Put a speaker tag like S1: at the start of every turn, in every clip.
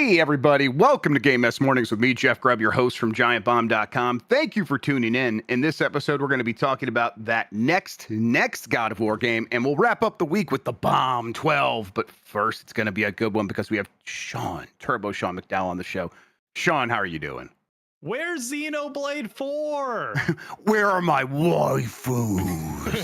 S1: Hey, everybody. Welcome to Game Mess Mornings with me, Jeff Grubb, your host from GiantBomb.com. Thank you for tuning in. In this episode, we're going to be talking about that next God of War game, and we'll wrap up the week with the Bomb 12. But first, it's going to be a good one because we have TurboShawn McDowell on the show. Sean, how are you doing?
S2: Where's Xenoblade 4?
S1: Where are my waifus?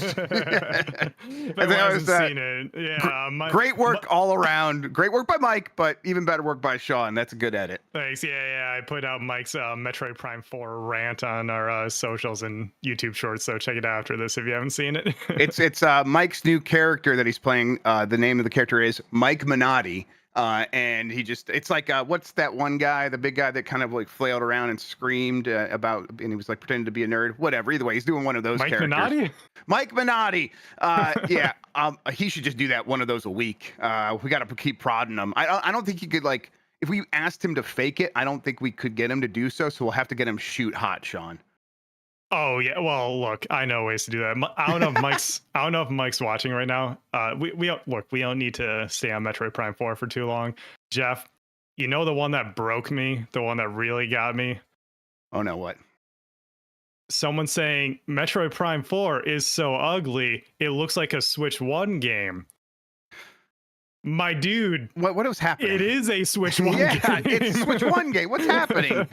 S2: If anyone hasn't seen it, yeah.
S1: Great work all around. Great work by Mike, but even better work by Sean. That's a good edit.
S2: Thanks. Yeah. I put out Mike's Metroid Prime 4 rant on our socials and YouTube shorts, so check it out after this if you haven't seen it.
S1: It's Mike's new character that he's playing. The name of the character is Mike Minotti. And it's like, what's that one guy, the big guy that kind of like flailed around and screamed about, and he was like pretending to be a nerd, whatever. Either way, he's doing one of those characters.
S2: Minotti?
S1: Mike Minotti. Yeah. He should just do that, one of those a week. We got to keep prodding him. I don't think he could, like, if we asked him to fake it, I don't think we could get him to do so. So we'll have to get him shoot hot, Sean.
S2: Oh yeah, well look, I know ways to do that. I don't know if Mike's watching right now. We don't need to stay on Metroid Prime 4 for too long. Jeff, you know the one that broke me, the one that really got me?
S1: Oh no, what?
S2: Someone saying Metroid Prime 4 is so ugly, it looks like a Switch 1 game. My dude,
S1: what was happening?
S2: It is a Switch 1 game.
S1: Yeah, it's a Switch 1 game. What's happening?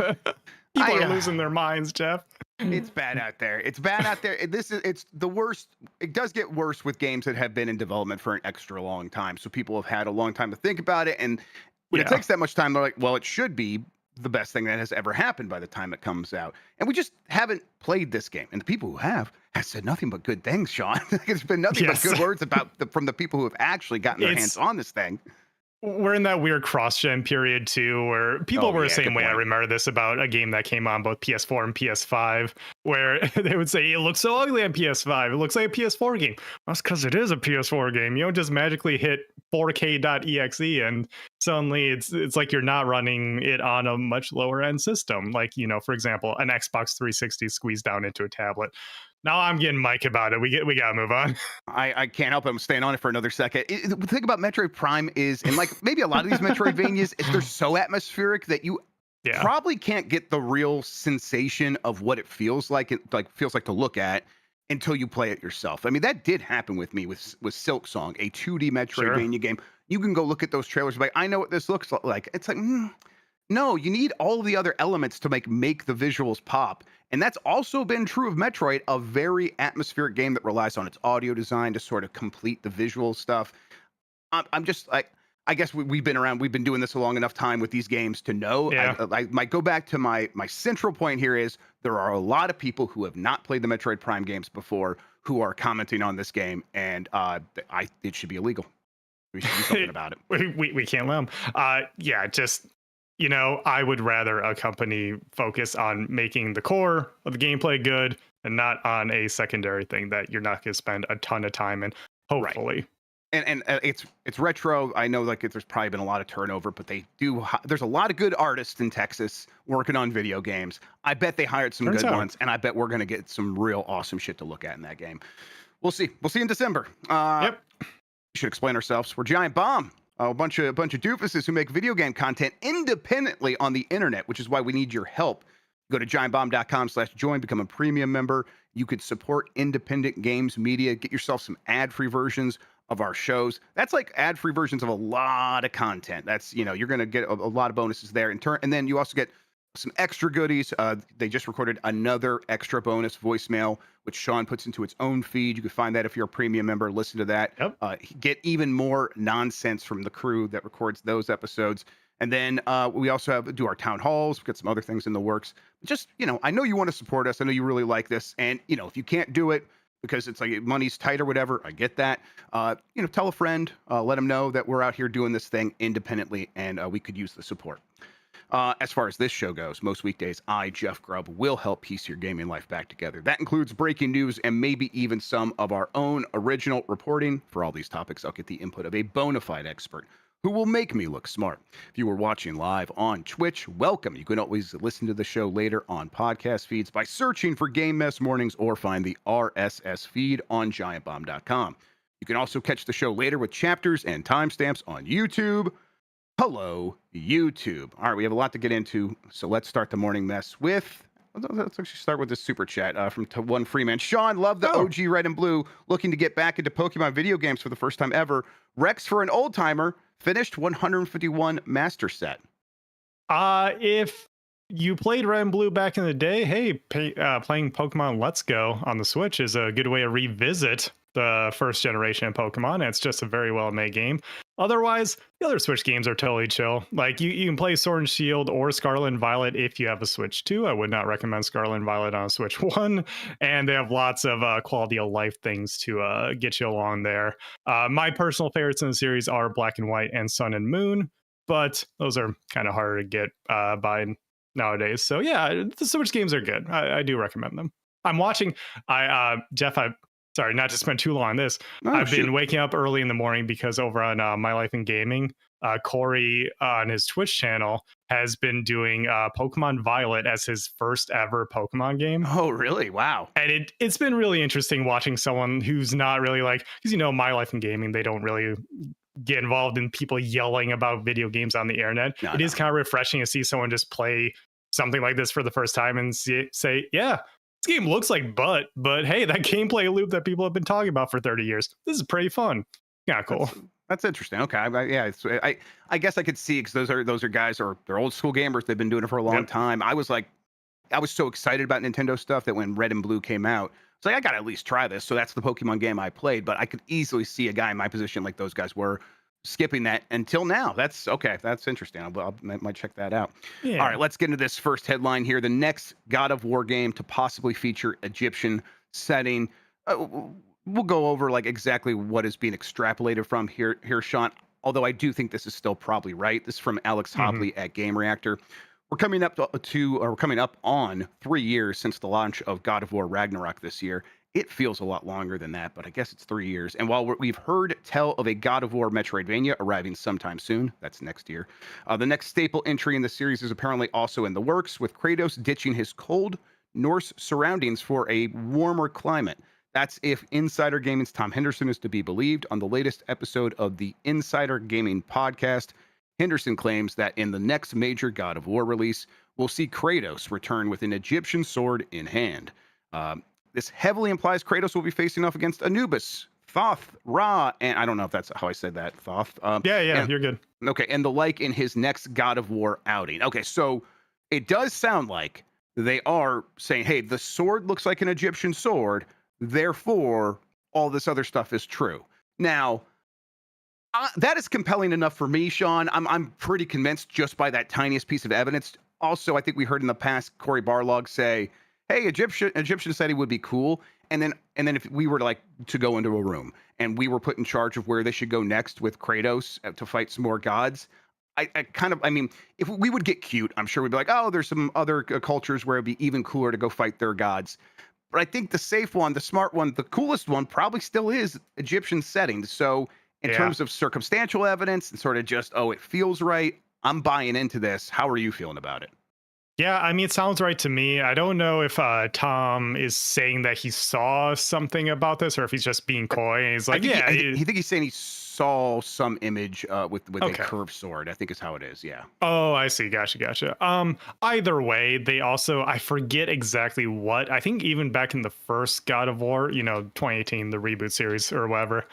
S2: People are losing their minds, Jeff.
S1: It's bad out there. It's bad out there. It's the worst. It does get worse with games that have been in development for an extra long time. So people have had a long time to think about it. And when it takes that much time, they're like, well, it should be the best thing that has ever happened by the time it comes out. And we just haven't played this game. And the people who have said nothing but good things, Sean. There's been nothing but good words from the people who have actually gotten their hands on this thing.
S2: We're in that weird cross-gen period too, where people were the same way. I remember this about a game that came on both PS4 and PS5, where they would say, it looks so ugly on PS5. It looks like a PS4 game. That's because it is a PS4 game. You don't just magically hit 4K.exe and suddenly it's like you're not running it on a much lower end system. Like, for example, an Xbox 360 squeezed down into a tablet. Now I'm getting Mike about it. We gotta move on.
S1: I can't help it. I'm staying on it for another second. The thing about Metroid Prime is, and like maybe a lot of these Metroidvanias, they're so atmospheric that you probably can't get the real sensation of what it feels like. Feels like to look at until you play it yourself. I mean, that did happen with me with Silk Song, a 2D Metroidvania game. You can go look at those trailers, like, I know what this looks like. It's like, no, you need all the other elements to make the visuals pop. And that's also been true of Metroid, a very atmospheric game that relies on its audio design to sort of complete the visual stuff. I'm just like, I guess we've been around, we've been doing this a long enough time with these games to know. I might go back to my central point here is there are a lot of people who have not played the Metroid Prime games before who are commenting on this game, and it should be illegal. We should do something about it.
S2: We can't let them. I would rather a company focus on making the core of the gameplay good and not on a secondary thing that you're not going to spend a ton of time in, hopefully.
S1: Right. And it's retro. I know there's probably been a lot of turnover, but there's a lot of good artists in Texas working on video games. I bet they hired some good ones, and I bet we're going to get some real awesome shit to look at in that game. We'll see. We'll see in December.
S2: Yep.
S1: We should explain ourselves. We're Giant Bomb. A bunch of doofuses who make video game content independently on the internet, which is why we need your help. Go to giantbomb.com/join, become a premium member. You could support independent games media, get yourself some ad-free versions of our shows. That's like ad-free versions of a lot of content. That's, you're going to get a lot of bonuses there in turn. And then you also get some extra goodies. They just recorded another extra bonus voicemail, which Sean puts into its own feed. You can find that if you're a premium member. Listen to that. Yep. Get even more nonsense from the crew that records those episodes. And then we also do our town halls. We've got some other things in the works. Just, I know you want to support us. I know you really like this. And, if you can't do it because it's like money's tight or whatever, I get that. Tell a friend. Let them know that we're out here doing this thing independently and we could use the support. As far as this show goes, most weekdays, I, Jeff Grubb, will help piece your gaming life back together. That includes breaking news and maybe even some of our own original reporting. For all these topics, I'll get the input of a bona fide expert who will make me look smart. If you were watching live on Twitch, welcome. You can always listen to the show later on podcast feeds by searching for Game Mess Mornings or find the RSS feed on giantbomb.com. You can also catch the show later with chapters and timestamps on YouTube. Hello, YouTube. All right, we have a lot to get into, so let's start the morning mess with. Let's actually start with this super chat from One Freeman. Sean, love the
S2: Oh,
S1: OG Red and Blue. Looking to get back into Pokemon video games for the first time ever. Rex for an old timer. Finished 151 Master Set.
S2: if you played Red and Blue back in the day, hey, playing Pokemon Let's Go on the Switch is a good way to revisit the first generation of Pokemon. It's just a very well made game. Otherwise, the other Switch games are totally chill. Like you can play Sword and Shield or Scarlet and Violet if you have a Switch 2. I would not recommend Scarlet and Violet on a Switch 1. And they have lots of quality of life things to get you along there. My personal favorites in the series are Black and White and Sun and Moon, but those are kind of harder to get by nowadays. So yeah, the Switch games are good. I do recommend them. I'm watching. Jeff, sorry, not to spend too long on this.
S1: Oh,
S2: I've
S1: shoot.
S2: been waking up early in the morning because over on My Life in Gaming, Corey on his Twitch channel has been doing Pokemon Violet as his first ever Pokemon game.
S1: Oh, really? Wow.
S2: And it's been really interesting watching someone who's not really like, because My Life in Gaming, they don't really get involved in people yelling about video games on the internet.
S1: No,
S2: It
S1: no.
S2: is kind of refreshing to see someone just play something like this for the first time and say, yeah, this game looks like but hey, that gameplay loop that people have been talking about for 30 years, this is pretty fun. Yeah, cool.
S1: That's interesting. Okay, yeah, I guess I could see, because those are guys, or they're old school gamers. They've been doing it for a long
S2: Yep.
S1: time. I was so excited about Nintendo stuff that when Red and Blue came out, it's like, I gotta at least try this. So that's the Pokemon game I played. But I could easily see a guy in my position, like those guys were, skipping that until now. That's okay. That's interesting. Might check that out.
S2: Yeah.
S1: All right, let's get into this first headline here. The next God of War game to possibly feature Egyptian setting. We'll go over like exactly what is being extrapolated from here, Sean. Although I do think this is still probably right. This is from Alex Hobley at Game Reactor. We're coming up we're coming up on 3 years since the launch of God of War Ragnarok this year. It feels a lot longer than that, but I guess it's 3 years. And while we've heard tell of a God of War Metroidvania arriving sometime soon, that's next year, the next staple entry in the series is apparently also in the works, with Kratos ditching his cold Norse surroundings for a warmer climate. That's if Insider Gaming's Tom Henderson is to be believed. On the latest episode of the Insider Gaming podcast, Henderson claims that in the next major God of War release, we'll see Kratos return with an Egyptian sword in hand. This heavily implies Kratos will be facing off against Anubis, Thoth, Ra, and I don't know if that's how I said that, Thoth.
S2: Yeah, you're good.
S1: Okay, and the like in his next God of War outing. Okay, so it does sound like they are saying, hey, the sword looks like an Egyptian sword, therefore all this other stuff is true. Now, that is compelling enough for me, Sean. I'm pretty convinced just by that tiniest piece of evidence. Also, I think we heard in the past Cory Barlog say, hey, Egyptian setting would be cool. And then if we were to go into a room and we were put in charge of where they should go next with Kratos to fight some more gods, I mean, if we would get cute, I'm sure we'd be like, oh, there's some other cultures where it'd be even cooler to go fight their gods. But I think the safe one, the smart one, the coolest one probably still is Egyptian settings. So in terms of circumstantial evidence and sort of just, oh, it feels right, I'm buying into this. How are you feeling about it?
S2: Yeah, I mean, it sounds right to me. I don't know if Tom is saying that he saw something about this or if he's just being coy. And he's like,
S1: I think he's saying he saw some image with a
S2: Okay.
S1: curved sword, I think is how it is. Yeah.
S2: Oh, I see. Gotcha. Either way, they also, I forget exactly what, I think even back in the first God of War, 2018, the reboot series or whatever,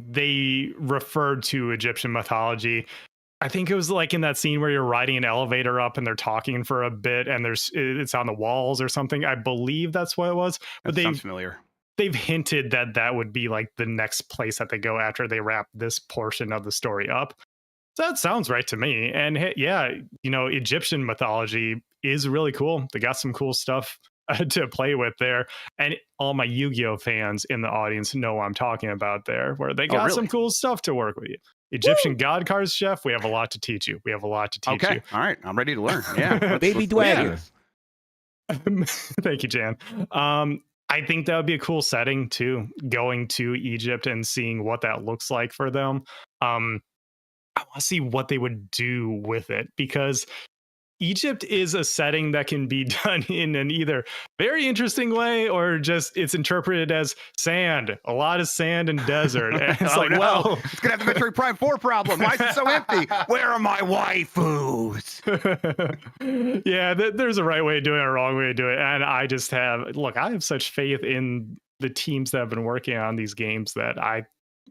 S2: they referred to Egyptian mythology. I think it was like in that scene where you're riding an elevator up and they're talking for a bit and it's on the walls or something. I believe that's what it was. But
S1: That sounds familiar.
S2: They've hinted that would be like the next place that they go after they wrap this portion of the story up. So that sounds right to me. And yeah, Egyptian mythology is really cool. They got some cool stuff to play with there. And all my Yu-Gi-Oh fans in the audience know what I'm talking about there, where they got some cool stuff to work with you. Egyptian god cards, Chef, we have a lot to teach you. You.
S1: Okay. All right. I'm ready to learn. Yeah.
S3: Baby Dwayne.
S2: Thank you, Jan. I think that would be a cool setting too, going to Egypt and seeing what that looks like for them. I want to see what they would do with it, because Egypt is a setting that can be done in an either very interesting way or just it's interpreted as sand, a lot of sand and desert. And it's
S1: Oh
S2: like,
S1: no,
S2: well,
S1: it's gonna have the Metroid Prime 4 problem. Why is it so empty? Where are my waifus?
S2: yeah, there's a right way of doing it, a wrong way to do it. And I have such faith in the teams that have been working on these games that I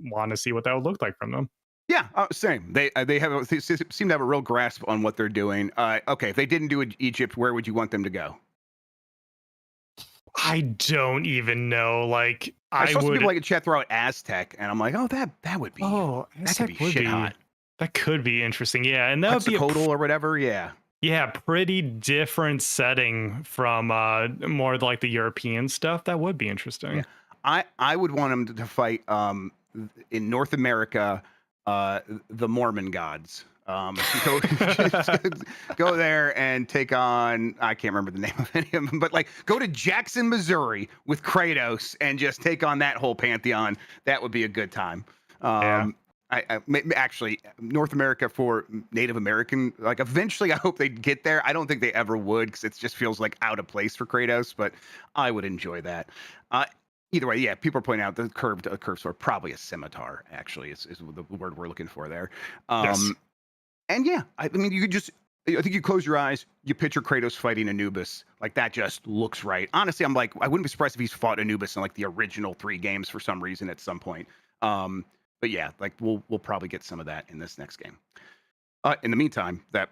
S2: want to see what that would look like from them.
S1: Yeah, same. They seem to have a real grasp on what they're doing. Okay, if they didn't do Egypt, where would you want them to go?
S2: I don't even know. Like,
S1: I saw some people like in chat throw out Aztec, and I'm like, oh, that would be that could be shit hot.
S2: That could be interesting. Yeah, and that would be
S1: or whatever. Yeah.
S2: Yeah, pretty different setting from more like the European stuff. That would be interesting.
S1: Yeah. I would want them to fight in North America the Mormon gods. Go there and take on, I can't remember the name of any of them, but like go to Jackson, Missouri with Kratos and just take on that whole pantheon. That would be a good time. Actually, North America for Native American, like eventually I hope they'd get there. I don't think they ever would because it just feels like out of place for Kratos, but I would enjoy that. Either way, yeah, people are pointing out the curved sword, probably a scimitar, actually, is the word we're looking for there.
S2: Yes.
S1: And yeah, I mean, you could just, I think you close your eyes, you picture Kratos fighting Anubis. Like, that just looks right. Honestly, I'm like, I wouldn't be surprised if he's fought Anubis in like the original 3 games for some reason at some point. But yeah, like we'll probably get some of that in this next game. In the meantime, that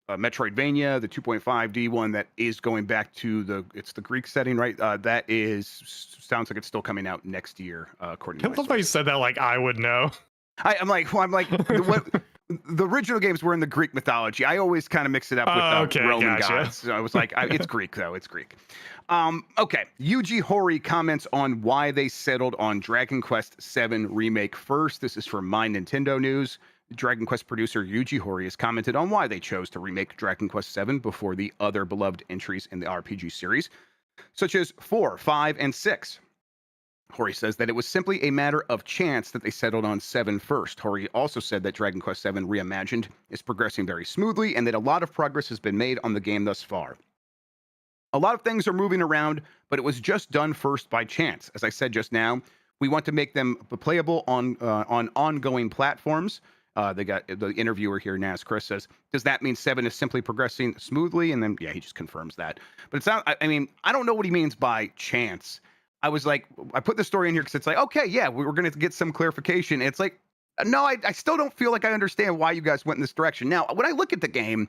S1: Metroidvania, the 2.5D one that is going back to the Greek setting, right? That sounds like it's still coming out next year, according to. I
S2: love how you said that like I would know.
S1: I'm like what the original games were in the Greek mythology. I always kind of mix it up with the Roman gods. So I was like, it's Greek though. It's Greek. Okay. Yuji Horii comments on why they settled on Dragon Quest VII Remake first. This is from My Nintendo News. Dragon Quest producer Yuji Horii has commented on why they chose to remake Dragon Quest VII before the other beloved entries in the RPG series, such as 4, 5, and 6. Horii says that it was simply a matter of chance that they settled on 7 first. Horii also said that Dragon Quest VII Reimagined is progressing very smoothly and that a lot of progress has been made on the game thus far. A lot of things are moving around, but it was just done first by chance. As I said just now, we want to make them playable on ongoing platforms. They got the interviewer here, Naz Chris, says, does that mean 7 is simply progressing smoothly? And then, yeah, he just confirms that. But it's not, I mean, I don't know what he means by chance. I was like, I put the story in here because it's like, okay, yeah, we're going to get some clarification. It's like, no, I still don't feel like I understand why you guys went in this direction. Now, when I look at the game,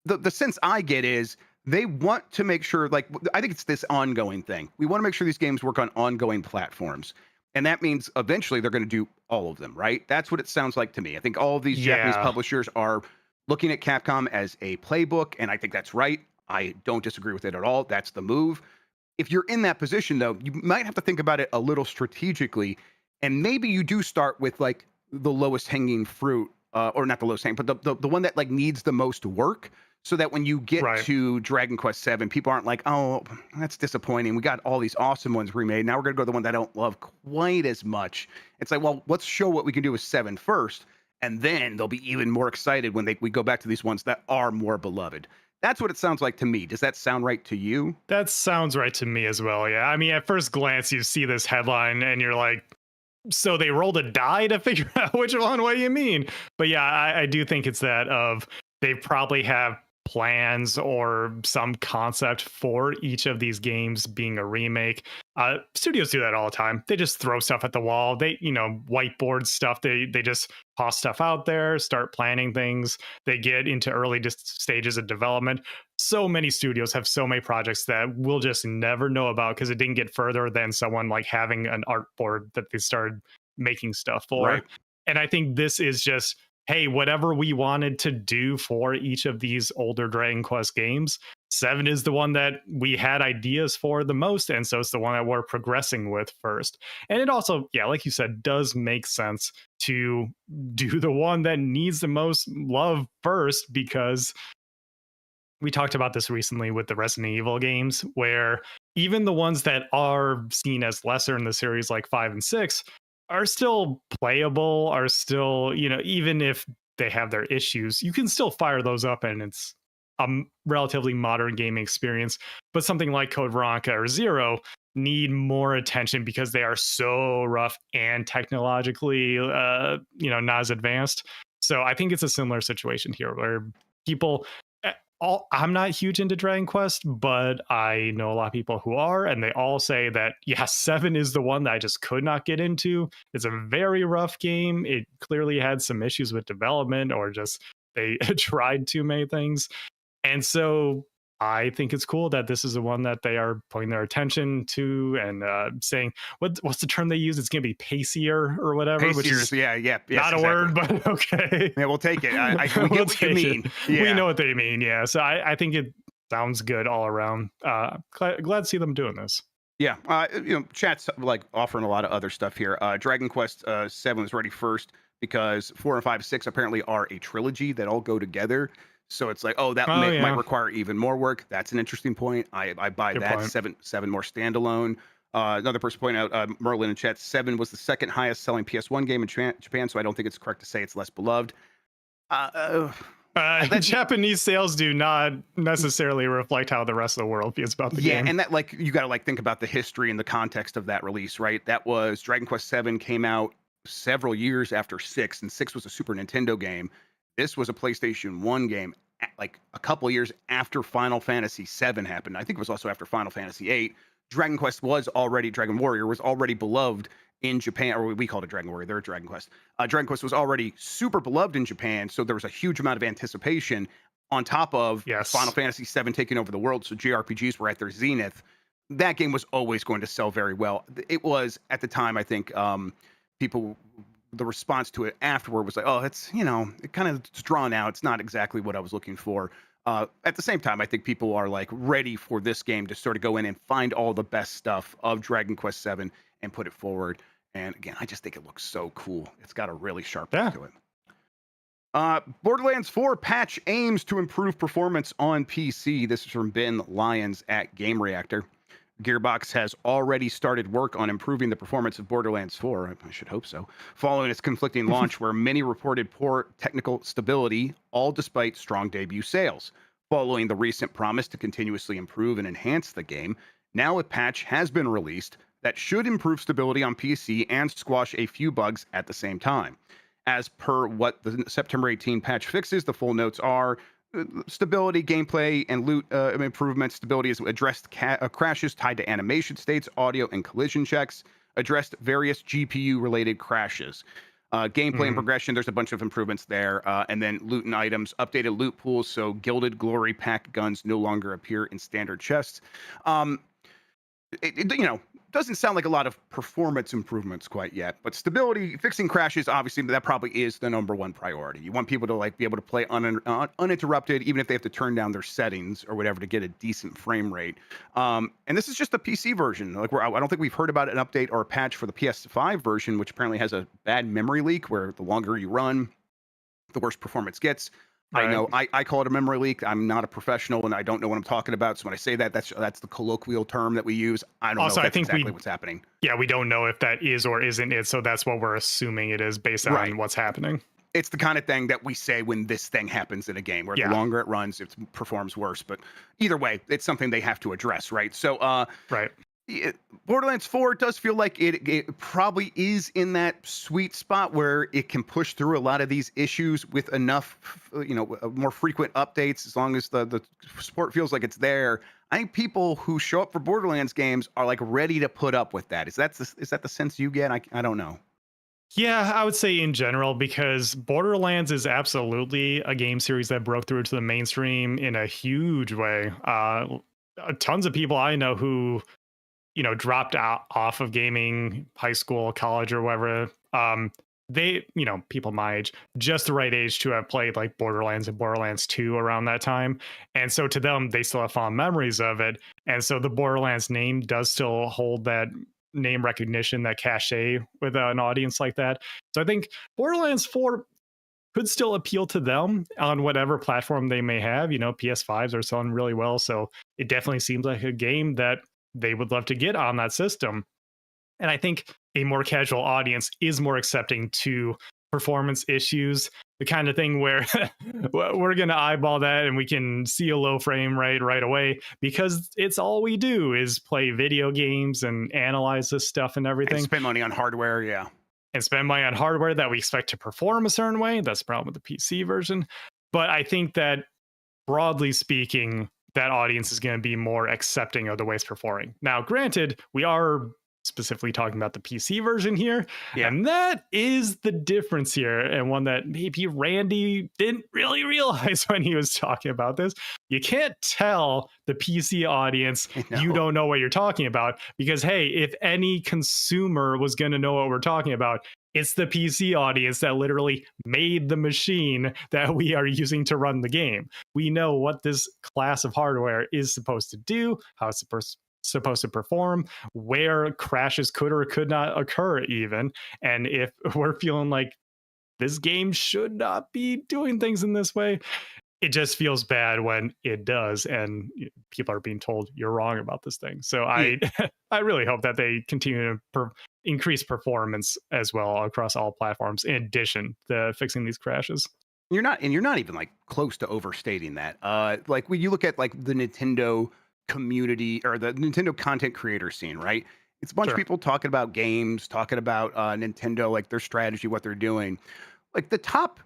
S1: the sense I get is they want to make sure, like, I think it's this ongoing thing. We want to make sure these games work on ongoing platforms. And that means eventually they're going to do all of them, right? That's what it sounds like to me. I think all of these Japanese publishers are looking at Capcom as a playbook, and I think that's right. I don't disagree with it at all. That's the move. If you're in that position, though, you might have to think about it a little strategically, and maybe you do start with like the lowest hanging fruit, or not the lowest hanging, but the one that like needs the most work, so that when you get to Dragon Quest VII, people aren't like, oh, that's disappointing. We got all these awesome ones remade. Now we're gonna go to the one that I don't love quite as much. It's like, well, let's show what we can do with 7 first, and then they'll be even more excited when we go back to these ones that are more beloved. That's what it sounds like to me. Does that sound right to you?
S2: That sounds right to me as well, yeah. I mean, at first glance, you see this headline and you're like, so they rolled a die to figure out which one? What do you mean? But yeah, I do think it's that of they probably have plans or some concept for each of these games being a remake. Studios do that all the time. They just throw stuff at the wall. They, whiteboard stuff. They just toss stuff out there, start planning things. They get into early stages of development. So many studios have so many projects that we'll just never know about because it didn't get further than someone like having an art board that they started making stuff for.
S1: Right.
S2: And I think this is just, hey, whatever we wanted to do for each of these older Dragon Quest games, 7 is the one that we had ideas for the most, and so it's the one that we're progressing with first. And it also, yeah, like you said, does make sense to do the one that needs the most love first, because we talked about this recently with the Resident Evil games, where even the ones that are seen as lesser in the series, like 5 and 6, are still playable, are still, even if they have their issues, you can still fire those up and it's relatively modern gaming experience. But something like Code Veronica or Zero need more attention because they are so rough and technologically, not as advanced. So I think it's a similar situation here where people. I'm not huge into Dragon Quest, but I know a lot of people who are, and they all say that, yeah, 7 is the one that I just could not get into. It's a very rough game. It clearly had some issues with development, or just they tried too many things. And so I think it's cool that this is the one that they are putting their attention to, and saying, what's the term they use? It's going to be pacier or whatever,
S1: Paciers,
S2: which is
S1: yes,
S2: not a
S1: exactly.
S2: word, but okay.
S1: Yeah, we'll take it. We get what you mean. Yeah.
S2: We know what they mean. Yeah. So I think it sounds good all around. Glad to see them doing this.
S1: Yeah. Chat's like offering a lot of other stuff here. Dragon Quest VII was ready first because 4 and 5, 6 apparently are a trilogy that all go together. So it's like, that might require even more work. That's an interesting point. I buy
S2: Good
S1: that.
S2: point.
S1: 7 more standalone. Another person pointed out, Merlin in chat, 7 was the second highest selling PS1 game in Japan, so I don't think it's correct to say it's less beloved.
S2: Japanese sales do not necessarily reflect how the rest of the world feels about the game.
S1: Yeah, and that, like, you got to think about the history and the context of that release, right? That was Dragon Quest VII came out several years after 6, and 6 was a Super Nintendo game. This was a PlayStation 1 game, like a couple years after Final Fantasy VII happened. I think it was also after Final Fantasy VIII. Dragon Warrior was already beloved in Japan, or we called it Dragon Warrior. They're Dragon Quest. Dragon Quest was already super beloved in Japan, so there was a huge amount of anticipation on top of Final Fantasy VII taking over the world, so JRPGs were at their zenith. That game was always going to sell very well. It was, at the time, I think, people... the response to it afterward was like, it's, it kind of drawn out. It's not exactly what I was looking for. At the same time, I think people are like ready for this game to sort of go in and find all the best stuff of Dragon Quest VII and put it forward. And again, I just think it looks so cool. It's got a really sharp look to it. Borderlands 4 patch aims to improve performance on PC. This is from Ben Lyons at Game Reactor. Gearbox has already started work on improving the performance of Borderlands 4, I should hope so, following its conflicting launch where many reported poor technical stability, all despite strong debut sales. Following the recent promise to continuously improve and enhance the game, now a patch has been released that should improve stability on PC and squash a few bugs at the same time. As per what the September 18 patch fixes, the full notes are: stability, gameplay, and loot improvements. Stability has addressed crashes tied to animation states, audio, and collision checks. Addressed various GPU-related crashes. Gameplay and progression, there's a bunch of improvements there. And then loot and items, updated loot pools, so Gilded Glory pack guns no longer appear in standard chests. It doesn't sound like a lot of performance improvements quite yet, but stability, fixing crashes, obviously that probably is the number one priority. You want people to like be able to play uninterrupted, even if they have to turn down their settings or whatever to get a decent frame rate. And this is just the PC version. Like, I don't think we've heard about an update or a patch for the PS5 version, which apparently has a bad memory leak where the longer you run, the worse performance gets. Right. I know I call it a memory leak. I'm not a professional and I don't know what I'm talking about. So when I say that, that's the colloquial term that we use. I don't know if that's exactly what's happening.
S2: Yeah, we don't know if that is or isn't it. So that's what we're assuming it is based on what's happening.
S1: It's the kind of thing that we say when this thing happens in a game, where the longer it runs, it performs worse. But either way, it's something they have to address, right? So, Borderlands 4 does feel like it probably is in that sweet spot where it can push through a lot of these issues with enough, more frequent updates. As long as the support feels like it's there, I think people who show up for Borderlands games are like ready to put up with that. Is that the sense you get? I don't know.
S2: Yeah, I would say in general, because Borderlands is absolutely a game series that broke through to the mainstream in a huge way. Tons of people I know who dropped off of gaming, high school, college, or whatever. They, people my age, just the right age to have played like Borderlands and Borderlands 2 around that time. And so to them, they still have fond memories of it. And so the Borderlands name does still hold that name recognition, that cachet with an audience like that. So I think Borderlands 4 could still appeal to them on whatever platform they may have. PS5s are selling really well. So it definitely seems like a game that they would love to get on that system. And I think a more casual audience is more accepting to performance issues, the kind of thing where we're going to eyeball that and we can see a low frame rate right away because it's all we do is play video games and analyze this stuff and everything.
S1: And spend money on hardware, yeah.
S2: And spend money on hardware that we expect to perform a certain way. That's the problem with the PC version. But I think that broadly speaking, that audience is going to be more accepting of the way it's performing. Now, granted, we are specifically talking about the PC version here. Yeah. And that is the difference here. And one that maybe Randy didn't really realize when he was talking about this. You can't tell the PC audience you don't know what you're talking about because, hey, if any consumer was going to know what we're talking about, it's the PC audience that literally made the machine that we are using to run the game. We know what this class of hardware is supposed to do, how it's supposed to perform, where crashes could or could not occur even. And if we're feeling like this game should not be doing things in this way, it just feels bad when it does and people are being told you're wrong about this thing. So I really hope that they continue to increase performance as well across all platforms in addition to fixing these crashes.
S1: You're not even like close to overstating that. Like when you look at like the Nintendo community or the Nintendo content creator scene, right? It's a bunch of people talking about games, talking about Nintendo, like their strategy, what they're doing. Like the top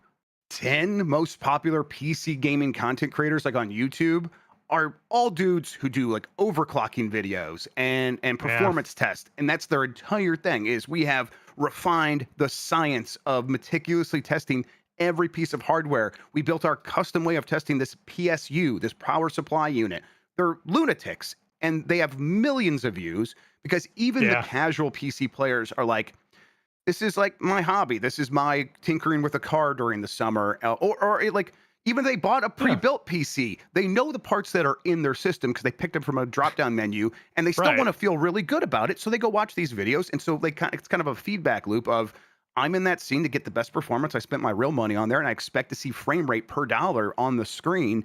S1: 10 most popular PC gaming content creators like on YouTube are all dudes who do like overclocking videos and performance tests. And that's their entire thing is we have refined the science of meticulously testing every piece of hardware. We built our custom way of testing this PSU, this power supply unit. They're lunatics and they have millions of views because even the casual PC players are like, this is like my hobby. This is my tinkering with a car during the summer. Or like, even they bought a pre-built PC. They know the parts that are in their system because they picked them from a drop-down menu, and they still want to feel really good about it. So they go watch these videos, and so it's kind of a feedback loop of, I'm in that scene to get the best performance. I spent my real money on there, and I expect to see frame rate per dollar on the screen.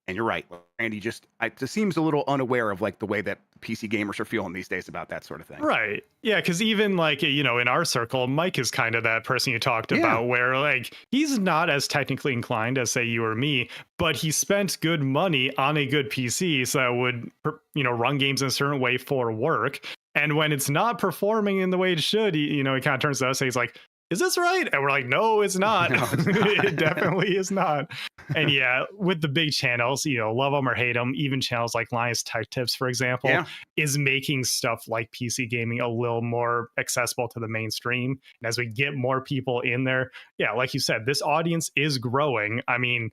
S1: And you're right, Randy just seems a little unaware of like the way that PC gamers are feeling these days about that sort of thing.
S2: Right. Yeah, because even like, in our circle, Mike is kind of that person you talked about where like he's not as technically inclined as say you or me, but he spent good money on a good PC so that would, run games in a certain way for work. And when it's not performing in the way it should, he kind of turns to us and he's like, is this right? And we're like, no, it's not.
S1: No, it's not.
S2: It definitely is not. And with the big channels, love them or hate them, even channels like Linus Tech Tips, for example, is making stuff like PC gaming a little more accessible to the mainstream. And as we get more people in there, like you said, this audience is growing. I mean,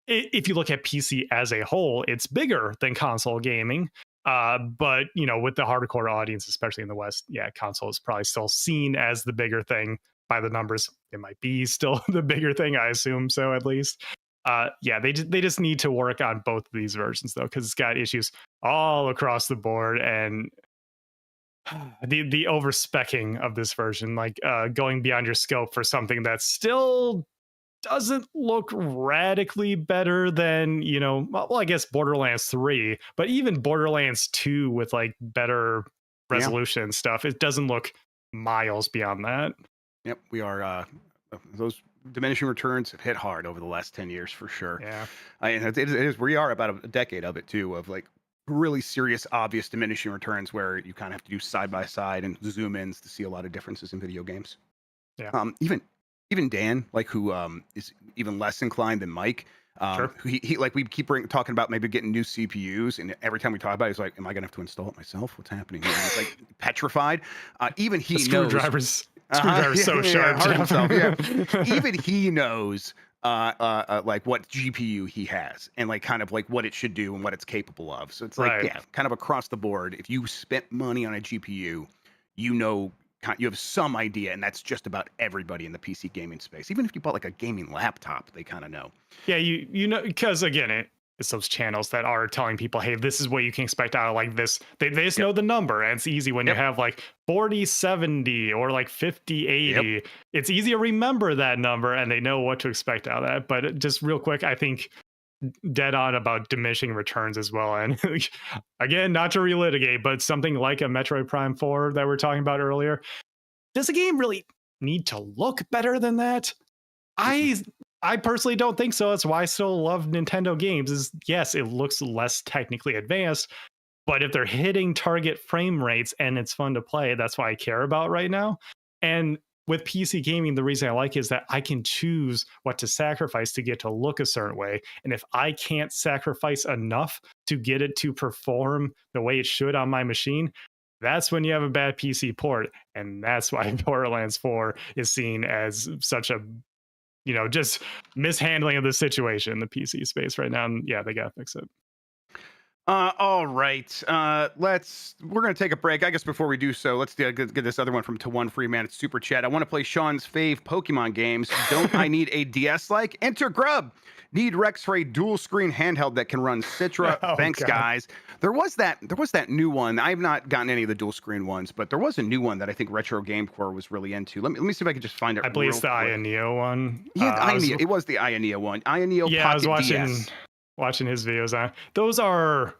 S2: if you look at PC as a whole, it's bigger than console gaming. But with the hardcore audience, especially in the West, console is probably still seen as the bigger thing by the numbers. It might be still the bigger thing, I assume so at least. They just need to work on both of these versions though, because it's got issues all across the board, and the overspecking of this version, like going beyond your scope for something that still doesn't look radically better than, I guess Borderlands 3, but even Borderlands 2 with like better resolution and stuff, it doesn't look miles beyond that.
S1: Yep, we are those diminishing returns have hit hard over the last 10 years for sure. It is we are about a decade of it too, of like really serious, obvious diminishing returns where you kind of have to do side by side and zoom ins to see a lot of differences in video games. Even Dan, like who is even less inclined than Mike. He like we keep talking about maybe getting new CPUs, and every time we talk about it, he's like, "Am I gonna have to install it myself? What's happening?" And he's like petrified. Even he knows
S2: screwdriver's so sharp.
S1: Even he knows like what GPU he has, and like kind of like what it should do and what it's capable of. So it's like kind of across the board. If you spent money on a GPU, you have some idea, and that's just about everybody in the PC gaming space. Even if you bought like a gaming laptop, they kind of know.
S2: Yeah, you know, because again, it's those channels that are telling people, hey, this is what you can expect out of like this. They just know the number, and it's easy when you have like 4070 or like 5080. It's easy to remember that number, and they know what to expect out of that. But just real quick, I think dead on about diminishing returns as well. And again, not to relitigate, but something like a Metroid Prime 4 that we are talking about earlier, does the game really need to look better than that? I personally don't think so. That's why I still love Nintendo games. Is yes, it looks less technically advanced, but if they're hitting target frame rates and it's fun to play, that's why I care about right now. And with PC gaming, the reason I like it is that I can choose what to sacrifice to get to look a certain way. And if I can't sacrifice enough to get it to perform the way it should on my machine, that's when you have a bad PC port. And that's why Borderlands 4 is seen as such a, just mishandling of the situation in the PC space right now. And yeah, they got to fix it.
S1: All right. We're going to take a break. I guess before we do so, let's get this other one from To1 Freeman. It's Super Chat. I want to play Sean's fave Pokemon games. Don't I need a DS-like? Enter Grubb. Need Rex-Ray dual screen handheld that can run Citra.
S2: Oh,
S1: Thanks,
S2: God.
S1: guys. There was that new one. I've not gotten any of the dual screen ones, but there was a new one that I think Retro Game Core was really into. Let me see if I can just find it.
S2: I believe it's the Aya Neo one.
S1: Yeah, it was the Aya Neo one. Aya Neo
S2: yeah,
S1: Pocket
S2: I was
S1: DS.
S2: watching his videos on. Those are,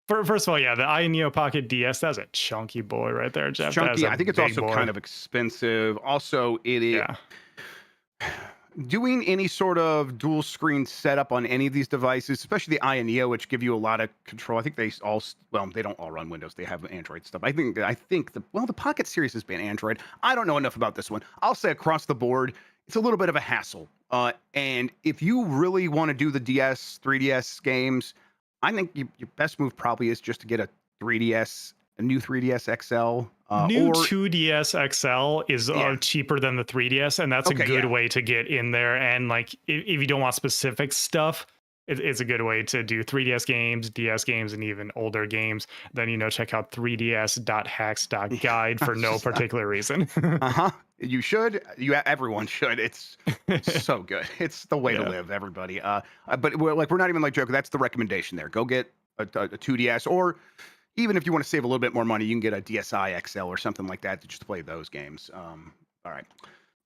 S2: first of all, yeah, the Aya Neo Pocket DS. That's a chunky boy right there, Jeff.
S1: Chunky. I think it's also kind of expensive. Also, it is.
S2: Yeah.
S1: Doing any sort of dual screen setup on any of these devices, especially the Aya Neo, which give you a lot of control. I think they don't all run Windows. They have Android stuff. I think the Pocket Series has been Android. I don't know enough about this one. I'll say across the board, it's a little bit of a hassle. And if you really want to do the DS, 3DS games, I think your best move probably is just to get a new 3DS XL.
S2: New 2DS XL is cheaper than the 3DS, and that's a good way to get in there. And like, if you don't want specific stuff, it's a good way to do 3DS games, DS games, and even older games. Then check out 3ds.hacks.guide for no particular reason.
S1: You should. Everyone should. It's so good. It's the way to live, everybody. But we're not even like joking. That's the recommendation there. Go get a 2DS, or even if you want to save a little bit more money, you can get a DSi XL or something like that to just play those games. All right.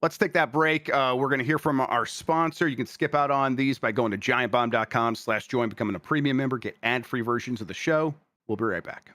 S1: Let's take that break. We're going to hear from our sponsor. You can skip out on these by going to giantbomb.com/join, becoming a premium member, get ad-free versions of the show. We'll be right back.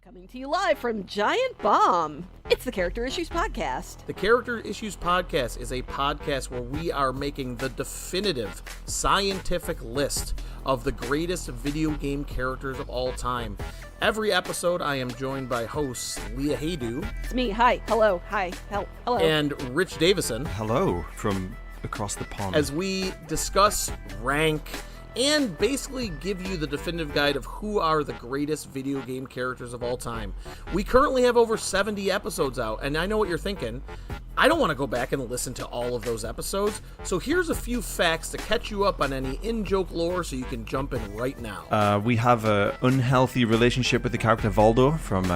S3: Coming to you live from Giant Bomb. It's the Character Issues Podcast.
S4: The Character Issues Podcast is a podcast where we are making the definitive scientific list of the greatest video game characters of all time. Every episode, I am joined by hosts Leah Haydu.
S3: It's me. Hi. Hello. Hi. Hello.
S4: And Rich Davison.
S5: Hello from across the pond.
S4: As we discuss, rank, and basically give you the definitive guide of who are the greatest video game characters of all time. We currently have over 70 episodes out, and I know what you're thinking. I don't want to go back and listen to all of those episodes, so here's a few facts to catch you up on any in-joke lore so you can jump in right now.
S5: We have an unhealthy relationship with the character Voldo from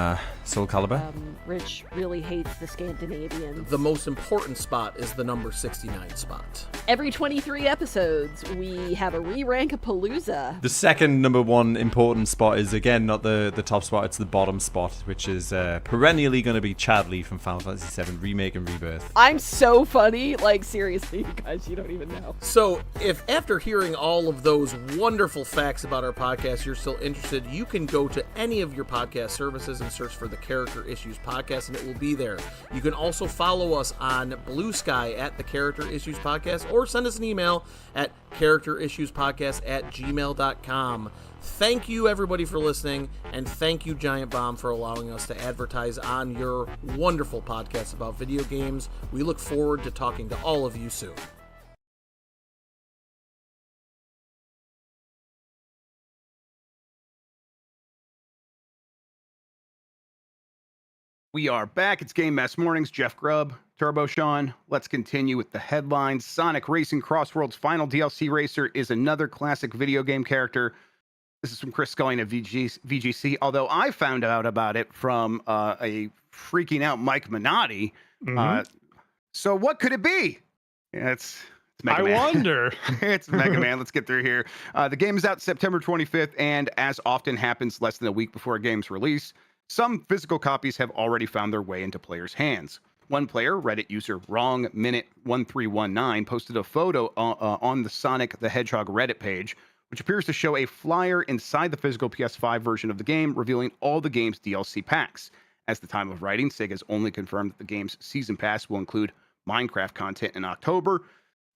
S5: Soul Calibur.
S3: Rich really hates the Scandinavians.
S4: The most important spot is the number 69 spot.
S3: Every 23 episodes, we have a re-rank-a-palooza.
S5: The second number one important spot is, again, not the top spot, it's the bottom spot, which is perennially going to be Chadley from Final Fantasy VII Remake and Rebirth.
S3: I'm so funny. Like, seriously, you guys, you don't even know.
S4: So, if after hearing all of those wonderful facts about our podcast, you're still interested, you can go to any of your podcast services and search for the Character Issues Podcast, and it will be there. You can also follow us on Blue Sky at the Character Issues Podcast, or send us an email at characterissuespodcast@gmail.com. Thank you, everybody, for listening, and thank you, Giant Bomb, for allowing us to advertise on your wonderful podcast about video games. We look forward to talking to all of you soon.
S1: We are back. It's Game Mess Mornings. Jeff Grubb, TurboShawn. Let's continue with the headlines. Sonic Racing CrossWorlds final DLC racer is another classic video game character. This is from Chris Scully of VGC, although I found out about it from a freaking out Mike Minotti. So what could it be? Yeah, it's Mega Man.
S2: I wonder.
S1: It's Mega Man. Let's get through here. The game is out September 25th, and as often happens less than a week before a game's release, some physical copies have already found their way into players' hands. One player, Reddit user WrongMinute1319, posted a photo on the Sonic the Hedgehog Reddit page which appears to show a flyer inside the physical PS5 version of the game, revealing all the game's DLC packs. At the time of writing, Sega has only confirmed that the game's Season Pass will include Minecraft content in October,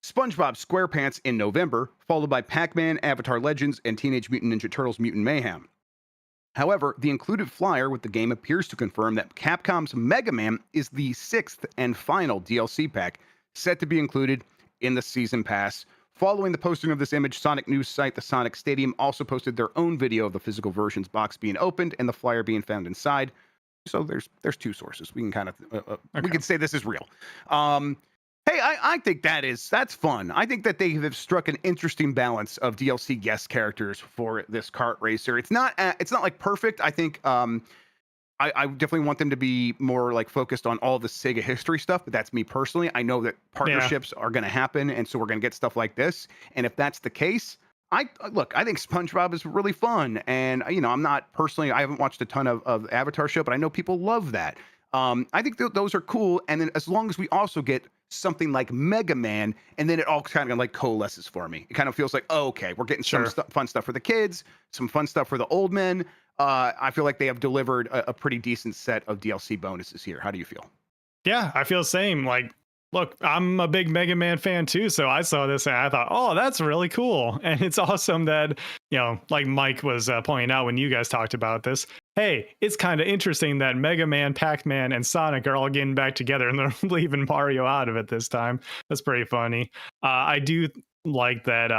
S1: SpongeBob SquarePants in November, followed by Pac-Man, Avatar Legends, and Teenage Mutant Ninja Turtles Mutant Mayhem. However, the included flyer with the game appears to confirm that Capcom's Mega Man is the 6th and final DLC pack, set to be included in the Season Pass. Following the posting of this image, Sonic news site The Sonic Stadium also posted their own video of the physical version's box being opened and the flyer being found inside. So there's two sources. We can kind of we can say this is real. Hey, I think that's fun. I think that they have struck an interesting balance of DLC guest characters for this kart racer. It's not like perfect. I think I definitely want them to be more like focused on all the Sega history stuff, but that's me personally. I know that partnerships are going to happen, and so we're going to get stuff like this. And if that's the case, I think SpongeBob is really fun. And I haven't watched a ton of Avatar show, but I know people love that. I think those are cool. And then as long as we also get something like Mega Man, and then it all kind of like coalesces for me. It kind of feels like, oh, okay, we're getting some fun stuff for the kids, some fun stuff for the old men. I feel like they have delivered a pretty decent set of DLC bonuses here. How do you feel?
S2: Yeah, I feel the same. Like, look, I'm a big Mega Man fan too, so I saw this and I thought, oh, that's really cool. And it's awesome that, like Mike was pointing out when you guys talked about this, hey, it's kind of interesting that Mega Man, Pac-Man, and Sonic are all getting back together and they're leaving Mario out of it this time. That's pretty funny. I do like that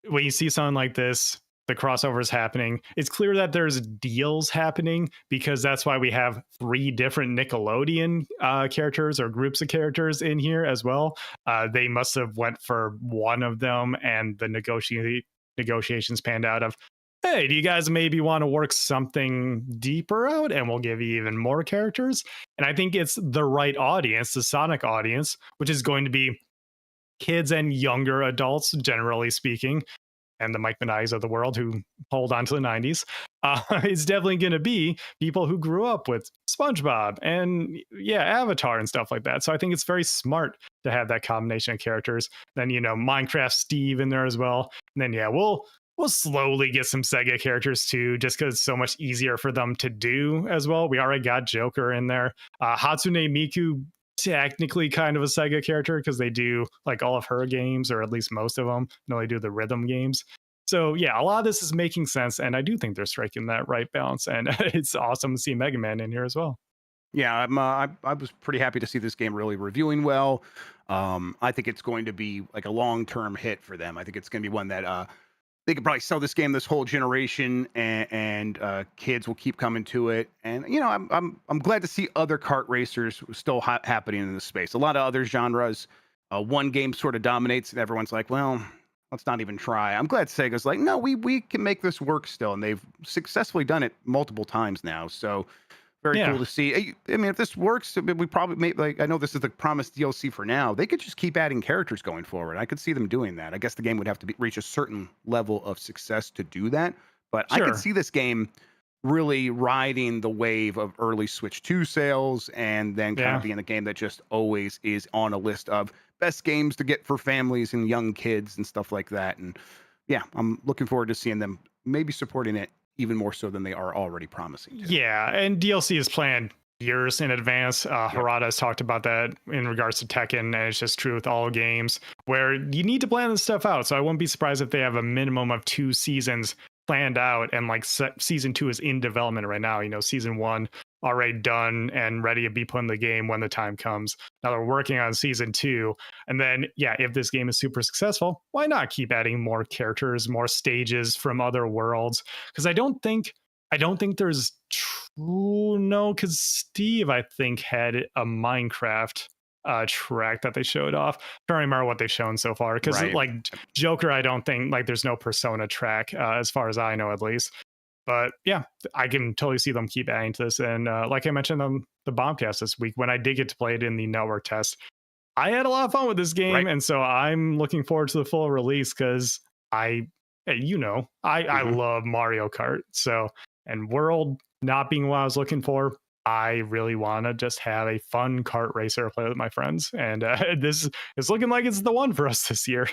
S2: when you see something like this, the crossovers happening, it's clear that there's deals happening, because that's why we have 3 different Nickelodeon characters or groups of characters in here as well. They must have went for one of them, and the negotiations panned out of, hey, do you guys maybe want to work something deeper out and we'll give you even more characters? And I think it's the right audience, the Sonic audience, which is going to be kids and younger adults, generally speaking, and the Mike Minay's of the world who hold on to the 90s. It's definitely going to be people who grew up with SpongeBob and Avatar and stuff like that. So I think it's very smart to have that combination of characters. Then, Minecraft Steve in there as well. And then, we'll slowly get some Sega characters too, just because it's so much easier for them to do as well. We already got Joker in there. Hatsune Miku, technically kind of a Sega character because they do like all of her games, or at least most of them. They do the rhythm games. So a lot of this is making sense, and I do think they're striking that right balance, and it's awesome to see Mega Man in here as well.
S1: Yeah, I was pretty happy to see this game really reviewing well. I think it's going to be like a long-term hit for them. I think it's going to be one that they could probably sell this game this whole generation, and kids will keep coming to it. And I'm glad to see other kart racers still happening in this space. A lot of other genres, one game sort of dominates, and everyone's like, well, let's not even try. I'm glad Sega's like, no, we can make this work still, and they've successfully done it multiple times now. So very cool to see. I mean, if this works, we probably I know this is the promised DLC for now. They could just keep adding characters going forward. I could see them doing that. I guess the game would have to reach a certain level of success to do that. But I could see this game really riding the wave of early Switch 2 sales, and then kind of being a game that just always is on a list of best games to get for families and young kids and stuff like that. And I'm looking forward to seeing them maybe supporting it even more so than they are already promising to.
S2: Yeah, and DLC is planned years in advance. Harada has talked about that in regards to Tekken, and it's just true with all games where you need to plan this stuff out. So I wouldn't be surprised if they have a minimum of 2 seasons planned out, and like season 2 is in development right now. Season 1 already done and ready to be put in the game when the time comes. Now they're working on season 2, and then if this game is super successful, why not keep adding more characters, more stages from other worlds? Because I don't think there's because Steve, I think, had a Minecraft track that they showed off. I don't remember what they've shown so far, because like Joker, I don't think there's no Persona track as far as I know, at least. But I can totally see them keep adding to this. And like I mentioned on the Bombcast this week, when I did get to play it in the network test, I had a lot of fun with this game. And so I'm looking forward to the full release, because I love Mario Kart. So, and World not being what I was looking for, I really want to just have a fun kart racer to play with my friends. And this is looking like it's the one for us this year.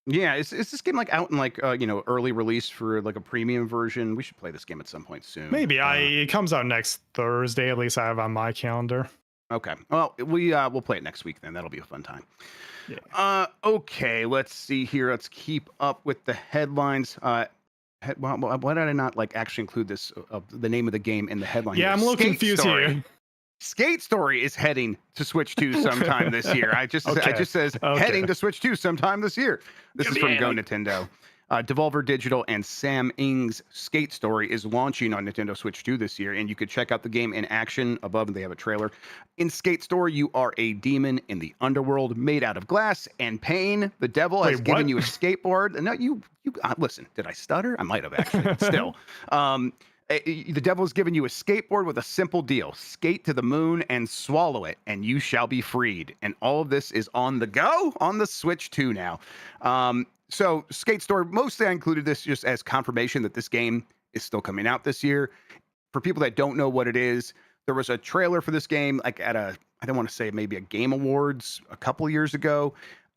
S1: Yeah, is this game like out in like early release for like a premium version? We should play this game at some point soon.
S2: Maybe it comes out next Thursday. At least I have on my calendar.
S1: Okay. Well, we'll play it next week then. That'll be a fun time.
S2: Yeah.
S1: Okay. Let's see here. Let's keep up with the headlines. Why did I not like actually include this the name of the game in the headline?
S2: Yeah,
S1: here?
S2: I'm a little
S1: Skate
S2: confused
S1: Story.
S2: here.
S1: Skate Story is heading to Switch 2 sometime this year. I just says heading to Switch 2 sometime this year. This is from Go Nintendo. Devolver Digital and Sam Ng's Skate Story is launching on Nintendo Switch 2 this year, and you could check out the game in action. Above, they have a trailer. In Skate Story, you are a demon in the underworld made out of glass and pain. The devil has given you a skateboard. No, you listen, did I stutter? I might have actually. Still. The devil has given you a skateboard with a simple deal. Skate to the moon and swallow it, and you shall be freed. And all of this is on the go on the Switch 2 now. So Skate Story, mostly I included this just as confirmation that this game is still coming out this year. For people that don't know what it is, there was a trailer for this game like at I don't want to say maybe a Game Awards a couple years ago.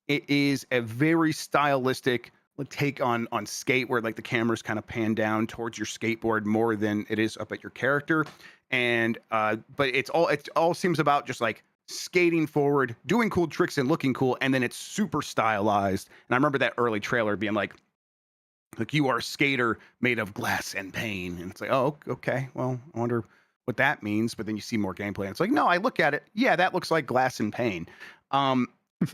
S1: It is a very stylistic take on skate where like the camera's kind of panned down towards your skateboard more than it is up at your character. And but it all seems about just like skating forward, doing cool tricks and looking cool, and then it's super stylized. And I remember that early trailer being like you are a skater made of glass and pain. And it's like, oh, okay, well, I wonder what that means. But then you see more gameplay and it's like, no, I look at it, yeah, that looks like glass and pain.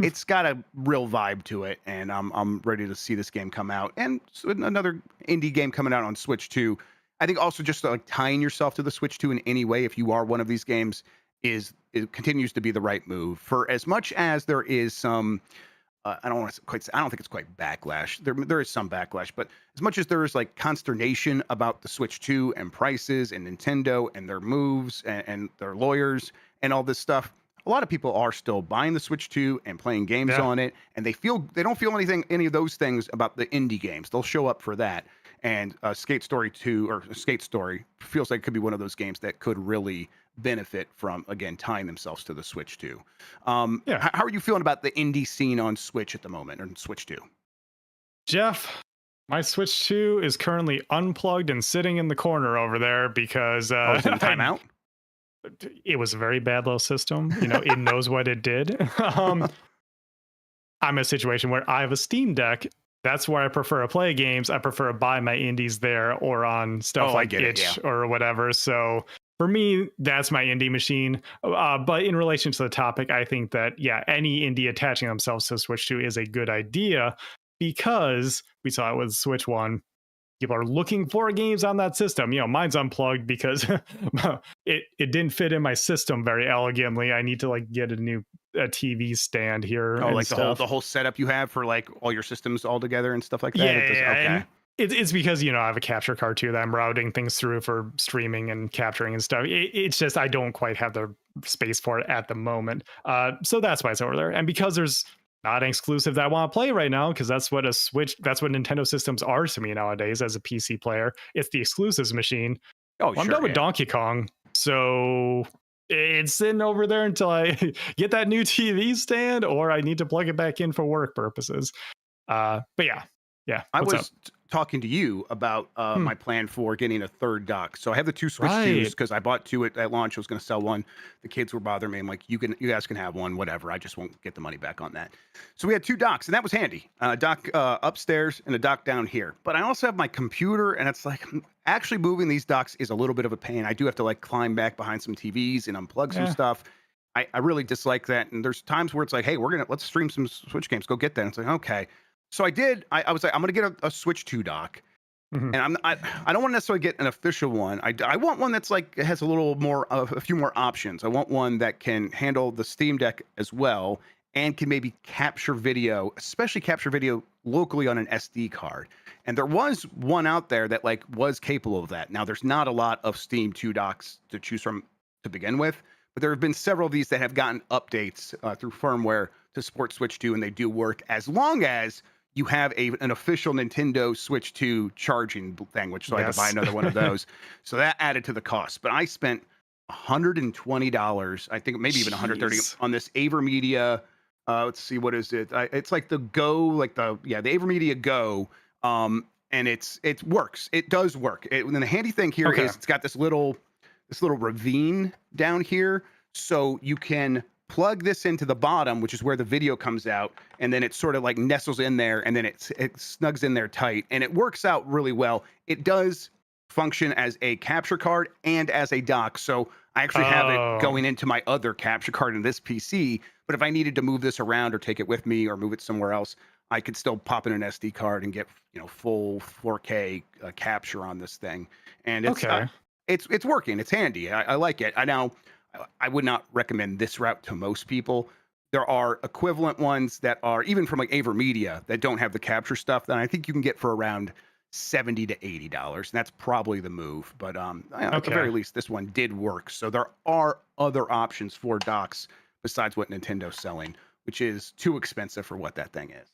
S1: It's got a real vibe to it, and I'm ready to see this game come out. And so another indie game coming out on Switch 2. I think also just like tying yourself to the Switch 2 in any way, if you are one of these games, it continues to be the right move. For as much as there is some, I don't think it's quite backlash. There is some backlash, but as much as there is like consternation about the Switch 2 and prices and Nintendo and their moves and their lawyers and all this stuff, a lot of people are still buying the Switch 2 and playing games on it, and they don't feel any of those things about the indie games. They'll show up for that. And Skate Story 2 or Skate Story feels like it could be one of those games that could really benefit from, again, tying themselves to the Switch 2. How are you feeling about the indie scene on Switch at the moment, or Switch 2?
S2: Jeff, my Switch 2 is currently unplugged and sitting in the corner over there because
S1: it's in timeout?
S2: It was a very bad little system. It knows what it did. I'm in a situation where I have a Steam Deck. That's where I prefer to play games. I prefer to buy my indies there or on stuff like itch or whatever. So for me, that's my indie machine. But in relation to the topic, I think that, any indie attaching themselves to Switch 2 is a good idea because we saw it with Switch 1. People are looking for games on that system. Mine's unplugged because it didn't fit in my system very elegantly. I need to like get a new TV stand here.
S1: Oh, like the whole setup you have for like all your systems all together and stuff like that.
S2: Okay. It's because I have a capture card too that I'm routing things through for streaming and capturing and stuff. It's just I don't quite have the space for it at the moment. So that's why it's over there. And because there's not an exclusive that I want to play right now, because that's what Nintendo systems are to me nowadays as a PC player. It's the exclusives machine. I'm done with Donkey Kong, so it's sitting over there until I get that new TV stand or I need to plug it back in for work purposes. But yeah.
S1: I was talking to you about my plan for getting a third dock. So I have the two Switch 2s because I bought two at launch. I was going to sell one. The kids were bothering me. I'm like, you guys can have one, whatever. I just won't get the money back on that. So we had two docks, and that was handy. A dock upstairs and a dock down here. But I also have my computer, and it's like actually moving these docks is a little bit of a pain. I do have to like climb back behind some TVs and unplug some stuff. I really dislike that. And there's times where it's like, hey, let's stream some Switch games. Go get that. And it's like, okay. So I did. I was like, I'm going to get a Switch 2 dock, and I don't want to necessarily get an official one. I want one that's like has a little more, a few more options. I want one that can handle the Steam Deck as well, and can maybe capture video, especially capture video locally on an SD card. And there was one out there that like was capable of that. Now there's not a lot of Steam 2 docks to choose from to begin with, but there have been several of these that have gotten updates through firmware to support Switch 2, and they do work as long as you have an official Nintendo Switch 2 charging thing, which so I had to buy another one of those. So that added to the cost. But I spent $120, I think maybe even $130 on this AverMedia Let's see, what is it? It's like the Go, like the AverMedia Go. And it works. It does work. And the handy thing here is it's got this little ravine down here, so you can plug this into the bottom, which is where the video comes out, and then it sort of like nestles in there, and then it snugs in there tight, and it works out really well. It does function as a capture card and as a dock, so I actually have it going into my other capture card in this PC. But if I needed to move this around or take it with me or move it somewhere else, I could still pop in an SD card and get full 4K capture on this thing, and it's working. It's handy. I like it. I would not recommend this route to most people. There are equivalent ones that are even from like AverMedia that don't have the capture stuff that I think you can get for around $70 to $80, and that's probably the move. But at the very least, this one did work. So there are other options for docks besides what Nintendo's selling, which is too expensive for what that thing is.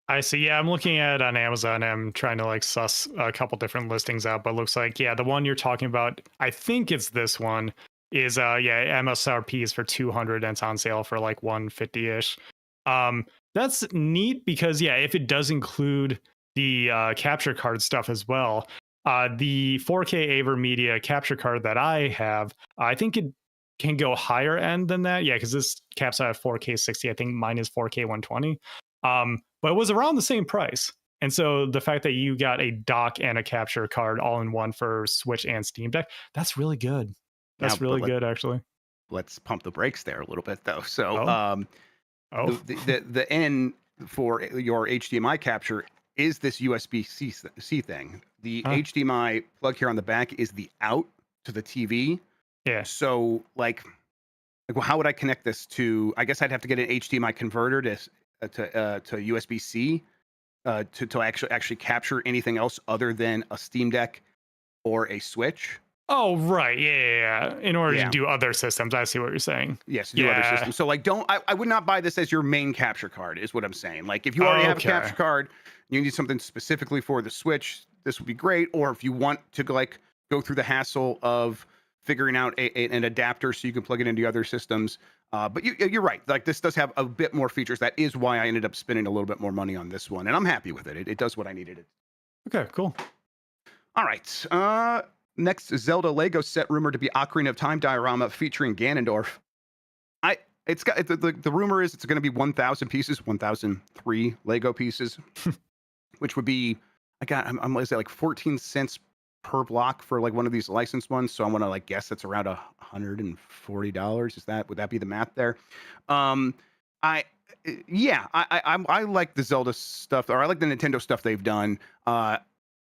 S2: I see. Yeah, I'm looking at it on Amazon. I'm trying to like suss a couple different listings out, but it looks like the one you're talking about, I think it's this one, is MSRP is for 200 and it's on sale for like 150-ish. That's neat because if it does include the capture card stuff as well, the 4K AverMedia capture card that I have, I think it can go higher end than that. Yeah, because this caps out at 4K 60. I think mine is 4K 120. But it was around the same price. And so the fact that you got a dock and a capture card all in one for Switch and Steam Deck, that's really good. That's really good, actually. Let's
S1: pump the brakes there a little bit, though. So the N for your HDMI capture is this USB-C thing. The HDMI plug here on the back is the out to the TV.
S2: Yeah.
S1: So like how would I connect this to? I guess I'd have to get an HDMI converter to USB-C to actually capture anything else other than a Steam Deck or a Switch.
S2: Oh, right. Yeah. In order to do other systems. I see what you're saying.
S1: Yes, do other systems. So like I would not buy this as your main capture card is what I'm saying. Like if you already have a capture card, you need something specifically for the Switch, this would be great. Or if you want to like go through the hassle of figuring out an adapter so you can plug it into other systems. But you're right. Like this does have a bit more features. That is why I ended up spending a little bit more money on this one, and I'm happy with it. It does what I needed it.
S2: Okay, cool.
S1: All right. Next, Zelda LEGO set rumored to be Ocarina of Time diorama featuring Ganondorf. It's got the rumor is it's going to be 1,000 pieces, 1,003 LEGO pieces, which would be I'm is that like 14 cents per block for like one of these licensed ones. So I want to like guess that's around $140. Would that be the math there? I like the Zelda stuff, or I like the Nintendo stuff they've done.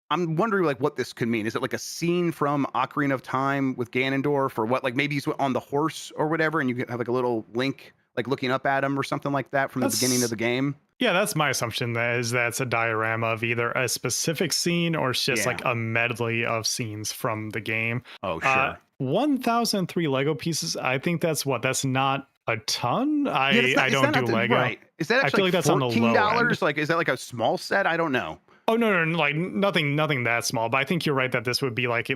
S1: I'm wondering like what this could mean. Is it like a scene from Ocarina of Time with Ganondorf, or what? Like maybe he's on the horse or whatever, and you have like a little Link like looking up at him or something like that from the beginning of the game.
S2: Yeah, that's my assumption. That's a diorama of either a specific scene or it's just like a medley of scenes from the game.
S1: Oh, sure.
S2: 1,003 Lego pieces. I think that's not a ton. I don't do Lego.
S1: Right. Is that actually
S2: I feel like that's on the low end.
S1: Like, is that like a small set? I don't know.
S2: Oh no, like nothing that small. But I think you're right that this would be like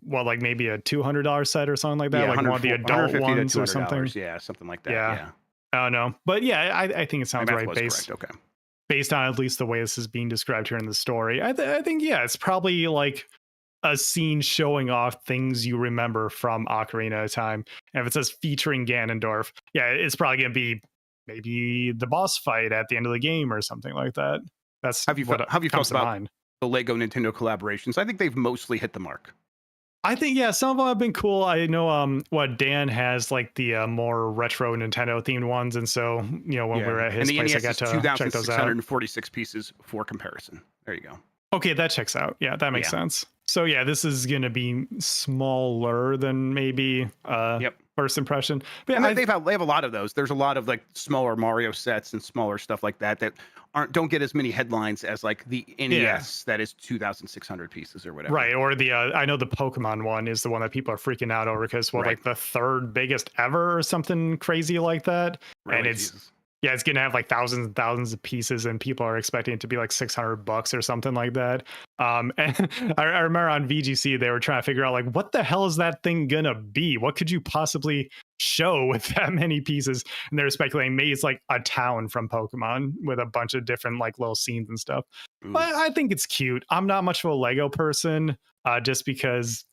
S2: like maybe a $200 set or something like that, like one of the adult ones or something.
S1: Yeah, something like that. Yeah.
S2: I don't know, but I think it sounds right based on at least the way this is being described here in the story. I think it's probably like a scene showing off things you remember from Ocarina of Time. And if it says featuring Ganondorf, it's probably gonna be maybe the boss fight at the end of the game or something like that. That's
S1: have you felt about the Lego Nintendo collaborations? I think they've mostly hit the mark.
S2: I think some of them have been cool. I know Dan has like the more retro Nintendo themed ones, and so when we were at his place, I got to check those out. 2,646
S1: pieces for comparison. There you go.
S2: Okay, that checks out. Yeah, that makes sense. So this is gonna be smaller than maybe first impression. But
S1: they have a lot of those. There's a lot of like smaller Mario sets and smaller stuff like that don't get as many headlines as like the NES that is 2,600 pieces or whatever.
S2: Right, or the I know the Pokemon one is the one that people are freaking out over because like the third biggest ever or something crazy like that.
S1: Really?
S2: And yeah, it's gonna have like thousands and thousands of pieces, and people are expecting it to be like $600 or something like that. And I remember on VGC they were trying to figure out like what the hell is that thing gonna be? What could you possibly show with that many pieces? And they're speculating maybe it's like a town from Pokemon with a bunch of different like little scenes and stuff.
S1: Ooh.
S2: But I think it's cute. I'm not much of a Lego person, just because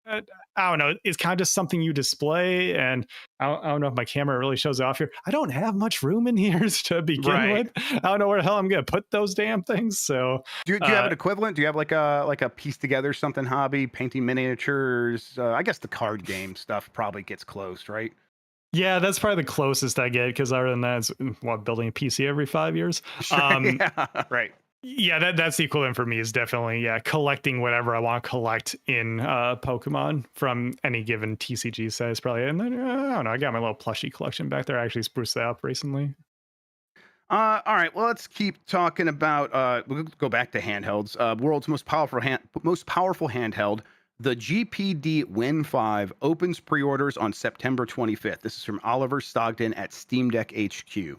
S2: I don't know. It's kind of just something you display, and I don't know if my camera really shows it off here. I don't have much room in here to begin with. I don't know where the hell I'm going to put those damn things. So,
S1: do you have an equivalent? Do you have like a piece together something hobby, painting miniatures? I guess the card game stuff probably gets close, right?
S2: Yeah, that's probably the closest I get, because other than that, it's building a PC every 5 years.
S1: Yeah, right.
S2: Yeah, that's the equivalent for me, is definitely collecting whatever I want to collect in Pokemon from any given TCG size, probably. And then I don't know, I got my little plushie collection back there. I actually spruced that up recently.
S1: All right, well, let's keep talking about. We'll go back to handhelds. World's most powerful handheld, the GPD Win 5 opens pre-orders on September 25th. This is from Oliver Stogden at Steam Deck HQ.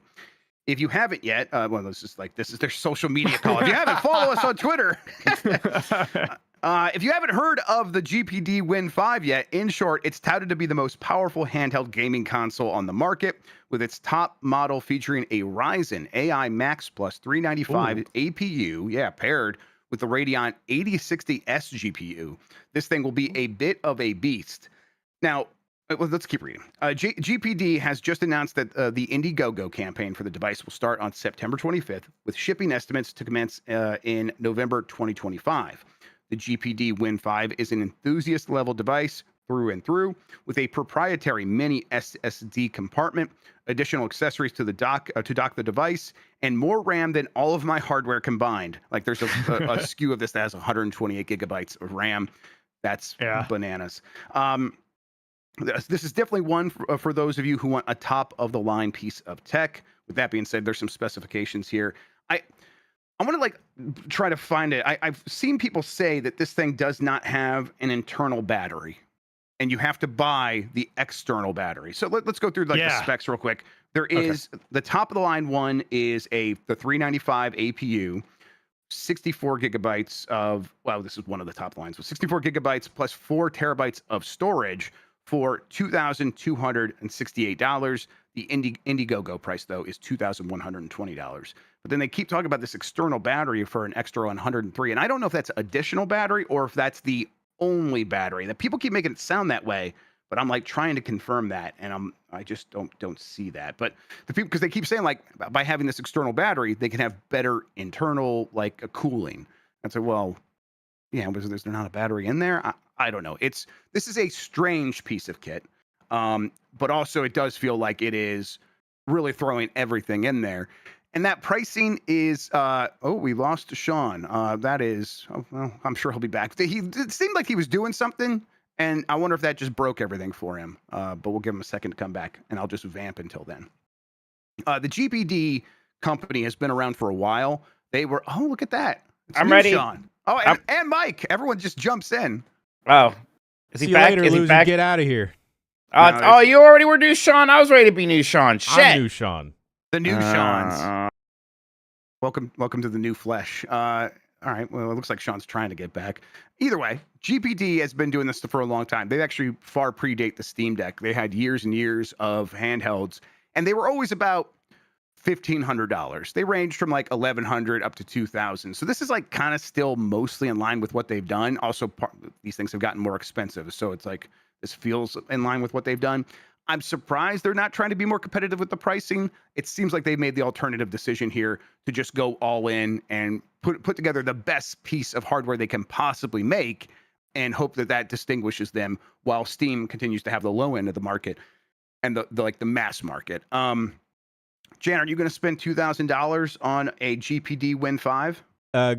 S1: If you haven't yet, well, this is their social media call. If you haven't, follow us on Twitter. If you haven't heard of the GPD Win 5 yet, in short, it's touted to be the most powerful handheld gaming console on the market, with its top model featuring a Ryzen AI Max Plus 395 APU, paired with the Radeon 8060S GPU. This thing will be a bit of a beast. Now, well, let's keep reading. GPD has just announced that the Indiegogo campaign for the device will start on September 25th, with shipping estimates to commence in November 2025. The GPD Win 5 is an enthusiast-level device through and through, with a proprietary mini SSD compartment, additional accessories to the dock the device, and more RAM than all of my hardware combined. Like, there's a SKU of this that has 128 gigabytes of RAM. That's bananas. This is definitely one for those of you who want a top-of-the-line piece of tech. With that being said, there's some specifications here. I want to try to find it. I've seen people say that this thing does not have an internal battery, and you have to buy the external battery. So let's go through the specs real quick. There is the top-of-the-line one is the 395 APU, 64 gigabytes of, well, this is one of the top lines, but 64 gigabytes plus 4 terabytes of storage for $2,268. The Indiegogo price, though, is $2,120. But then they keep talking about this external battery for an extra $103. And I don't know if that's additional battery or if that's the only battery. That people keep making it sound that way, but I'm like trying to confirm that, and I just don't see that. But the people, because they keep saying like by having this external battery, they can have better internal cooling. And so, well, yeah, was there not a battery in there? I don't know. This is a strange piece of kit, but also it does feel like it is really throwing everything in there. And that pricing is, we lost Sean. That is, well, I'm sure he'll be back. It seemed like he was doing something, and I wonder if that just broke everything for him. But we'll give him a second to come back, and I'll just vamp until then. The GPD company has been around for a while. They were, look at that.
S6: I'm ready.
S1: Sean. Oh, and Mike. Everyone just jumps in.
S6: Oh, is he back?
S7: Is he back? Get out of here.
S6: You already were new Sean. I was ready to be new Sean. Shit.
S7: I'm new Sean.
S1: The new Sean's. Welcome to the new flesh. All right. Well, it looks like Sean's trying to get back. Either way, GPD has been doing this for a long time. They actually far predate the Steam Deck. They had years and years of handhelds, and they were always about $1,500. They ranged from like $1,100 up to $2,000. So this is like kind of still mostly in line with what they've done. Also, these things have gotten more expensive, so it's like this feels in line with what they've done. I'm surprised they're not trying to be more competitive with the pricing. It seems like they made the alternative decision here to just go all in and put together the best piece of hardware they can possibly make, and hope that distinguishes them, while Steam continues to have the low end of the market and the mass market. Jan, are you going to spend $2,000 on a GPD Win 5?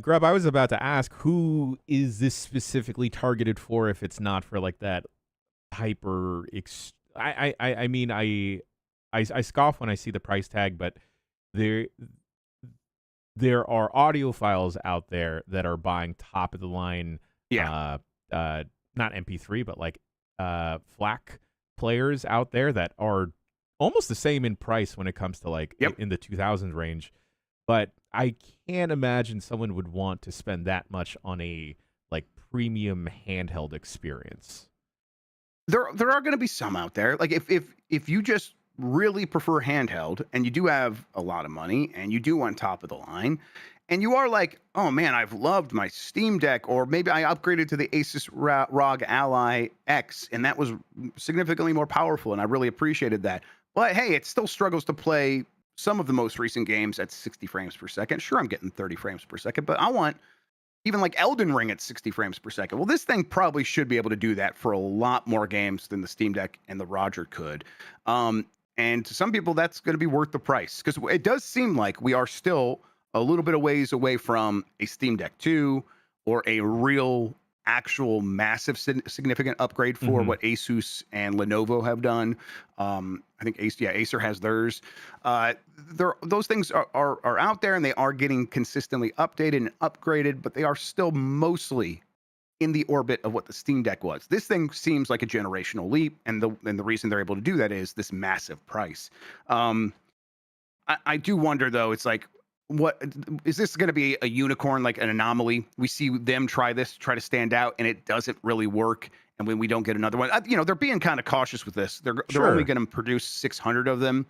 S7: Grubb, I was about to ask, who is this specifically targeted for if it's not for like that hyper... I mean, I scoff when I see the price tag, but there are audiophiles out there that are buying top of the line, not MP3, but like FLAC players out there that are almost the same in price when it comes to like
S1: Yep.
S7: in the 2000s range. But I can't imagine someone would want to spend that much on a like premium handheld experience.
S1: There are going to be some out there. Like if you just really prefer handheld and you do have a lot of money and you do want top of the line and you are like, oh man, I've loved my Steam Deck, or maybe I upgraded to the Asus ROG Ally X and that was significantly more powerful and I really appreciated that. But hey, it still struggles to play some of the most recent games at 60 frames per second. Sure, I'm getting 30 frames per second, but I want even like Elden Ring at 60 frames per second. Well, this thing probably should be able to do that for a lot more games than the Steam Deck and the Roger could. And to some people, that's going to be worth the price, because it does seem like we are still a little bit of ways away from a Steam Deck 2 or a real, actual, massive, significant upgrade for what Asus and Lenovo have done. I think Acer has theirs. Those things are out there and they are getting consistently updated and upgraded, but they are still mostly in the orbit of what the Steam Deck was. This thing seems like a generational leap, and the reason they're able to do that is this massive price. I do wonder though, it's like, what is this going to be, a unicorn, like an anomaly? We see them try to stand out and it doesn't really work, and when we don't get another one, they're being kind of cautious with this. They're only going to produce 600 of them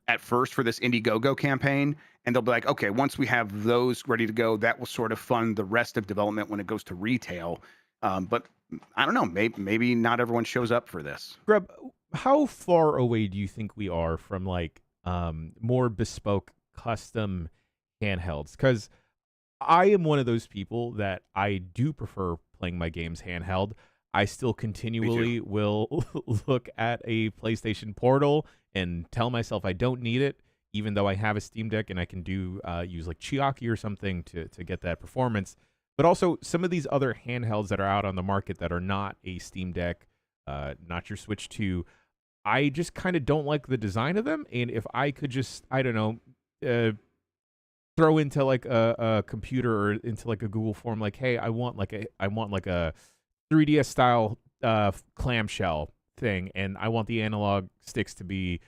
S1: at first for this Indiegogo campaign, and they'll be like, okay, once we have those ready to go, that will sort of fund the rest of development when it goes to retail. But I don't know, maybe not everyone shows up for this.
S7: Grubb, how far away do you think we are from like more bespoke custom handhelds? Because I am one of those people that I do prefer playing my games handheld. I still continually will look at a PlayStation Portal and tell myself I don't need it, even though I have a Steam Deck and I can use like Chiaki or something to get that performance. But also some of these other handhelds that are out on the market that are not a Steam Deck, not your Switch 2, I just kind of don't like the design of them. And if I could just, I don't know, throw into like a computer or into like a Google form, like, hey, I want like a 3DS style clamshell thing, and I want the analog sticks to be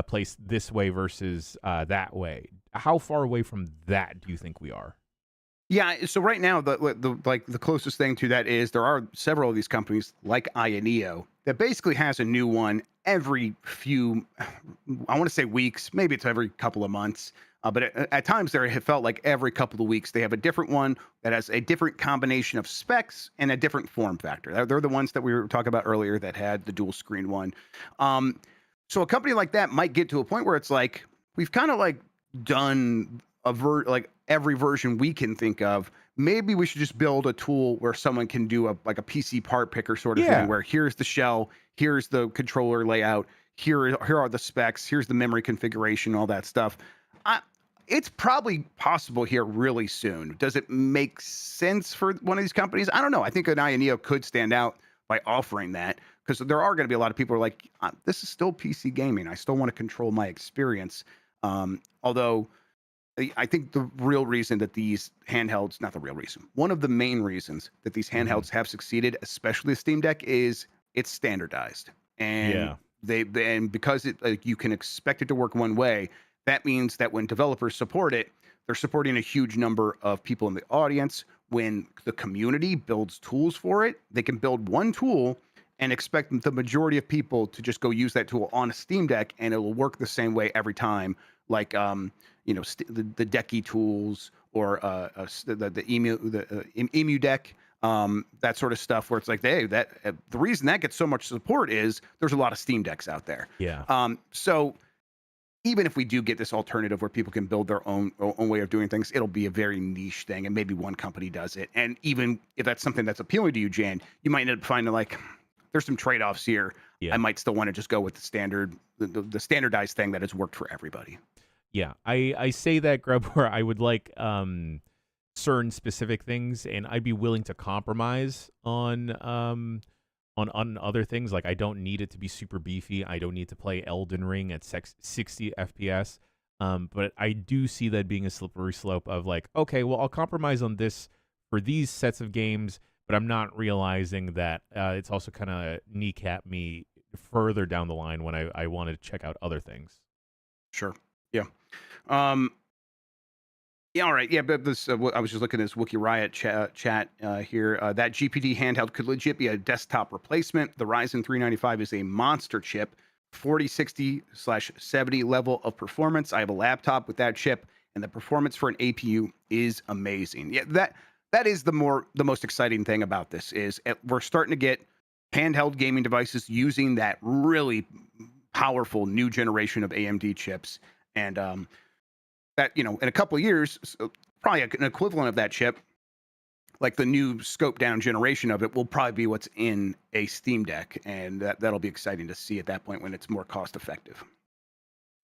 S7: placed this way versus that way. How far away from that do you think we are?
S1: Yeah, so right now the closest thing to that is there are several of these companies like Ioneo that basically has a new one every few, I want to say weeks, maybe it's every couple of months. But at times there it felt like every couple of weeks they have a different one that has a different combination of specs and a different form factor. They're the ones that we were talking about earlier that had the dual screen one. So a company like that might get to a point where it's like, we've kind of like done like every version we can think of. Maybe we should just build a tool where someone can do a PC part picker sort of thing, where here's the shell, here's the controller layout, here are the specs, here's the memory configuration, all that stuff. It's probably possible here really soon. Does it make sense for one of these companies? I don't know. I think an Ioneo could stand out by offering that, because there are going to be a lot of people who are like, this is still PC gaming. I still want to control my experience. Although I think the real reason that these handhelds, not the real reason, one of the main reasons that these handhelds have succeeded, especially the Steam Deck, is it's standardized. And and because you can expect it to work one way, that means that when developers support it, they're supporting a huge number of people in the audience. When the community builds tools for it, they can build one tool and expect the majority of people to just go use that tool on a Steam Deck, and it will work the same way every time. Like the Decky tools or the Emu Deck, that sort of stuff, where it's like, hey, the reason that gets so much support is there's a lot of Steam Decks out there. So even if we do get this alternative where people can build their own way of doing things, it'll be a very niche thing, and maybe one company does it. And even if that's something that's appealing to you, Jan, you might end up finding like there's some trade-offs here. I might still want to just go with the standardized thing that has worked for everybody.
S7: Yeah, I say that, Grubb, where I would like certain specific things, and I'd be willing to compromise on other things. Like, I don't need it to be super beefy. I don't need to play Elden Ring at 60 FPS. But I do see that being a slippery slope of like, okay, well, I'll compromise on this for these sets of games, but I'm not realizing that it's also kind of kneecap me further down the line when I wanted to check out other things.
S1: Sure. Yeah. Um, yeah. All right. Yeah. But this, I was just looking at this Wookiee Riot chat here. That GPD handheld could legit be a desktop replacement. The Ryzen 395 is a monster chip, 4060/70 level of performance. I have a laptop with that chip, and the performance for an APU is amazing. Yeah. That is the most exciting thing about this is we're starting to get handheld gaming devices using that really powerful new generation of AMD chips, and that in a couple of years, probably an equivalent of that chip, like the new scope down generation of it, will probably be what's in a Steam Deck, and that'll be exciting to see at that point when it's more cost effective.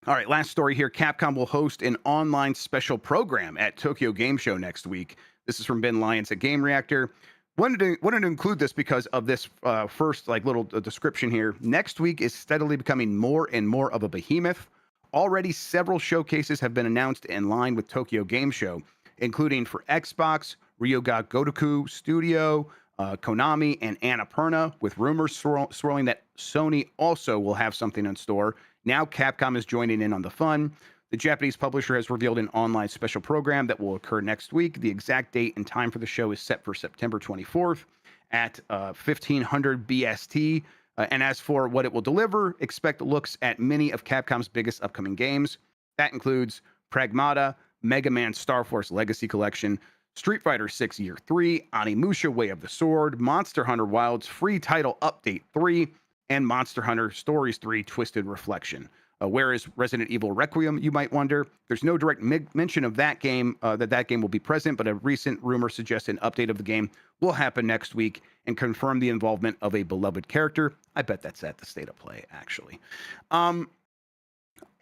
S1: All right, last story here. Capcom will host an online special program at Tokyo Game Show next week. This is from Ben Lyons at Game Reactor. Wanted to include this because of this first little description here. Next week is steadily becoming more and more of a behemoth. Already several showcases have been announced in line with Tokyo Game Show, including for Xbox, Ryoga Gotoku Studio, Konami, and Annapurna, with rumors swirling that Sony also will have something in store. Now Capcom is joining in on the fun. The Japanese publisher has revealed an online special program that will occur next week. The exact date and time for the show is set for September 24th at 1500 BST. And as for what it will deliver, expect looks at many of Capcom's biggest upcoming games. That includes Pragmata, Mega Man Star Force Legacy Collection, Street Fighter 6 Year 3, Onimusha Way of the Sword, Monster Hunter Wilds Free Title Update 3, and Monster Hunter Stories 3 Twisted Reflection. Where is Resident Evil Requiem, you might wonder? There's no direct mention of that game, that game will be present, but a recent rumor suggests an update of the game will happen next week and confirm the involvement of a beloved character. I bet that's at the State of Play, actually.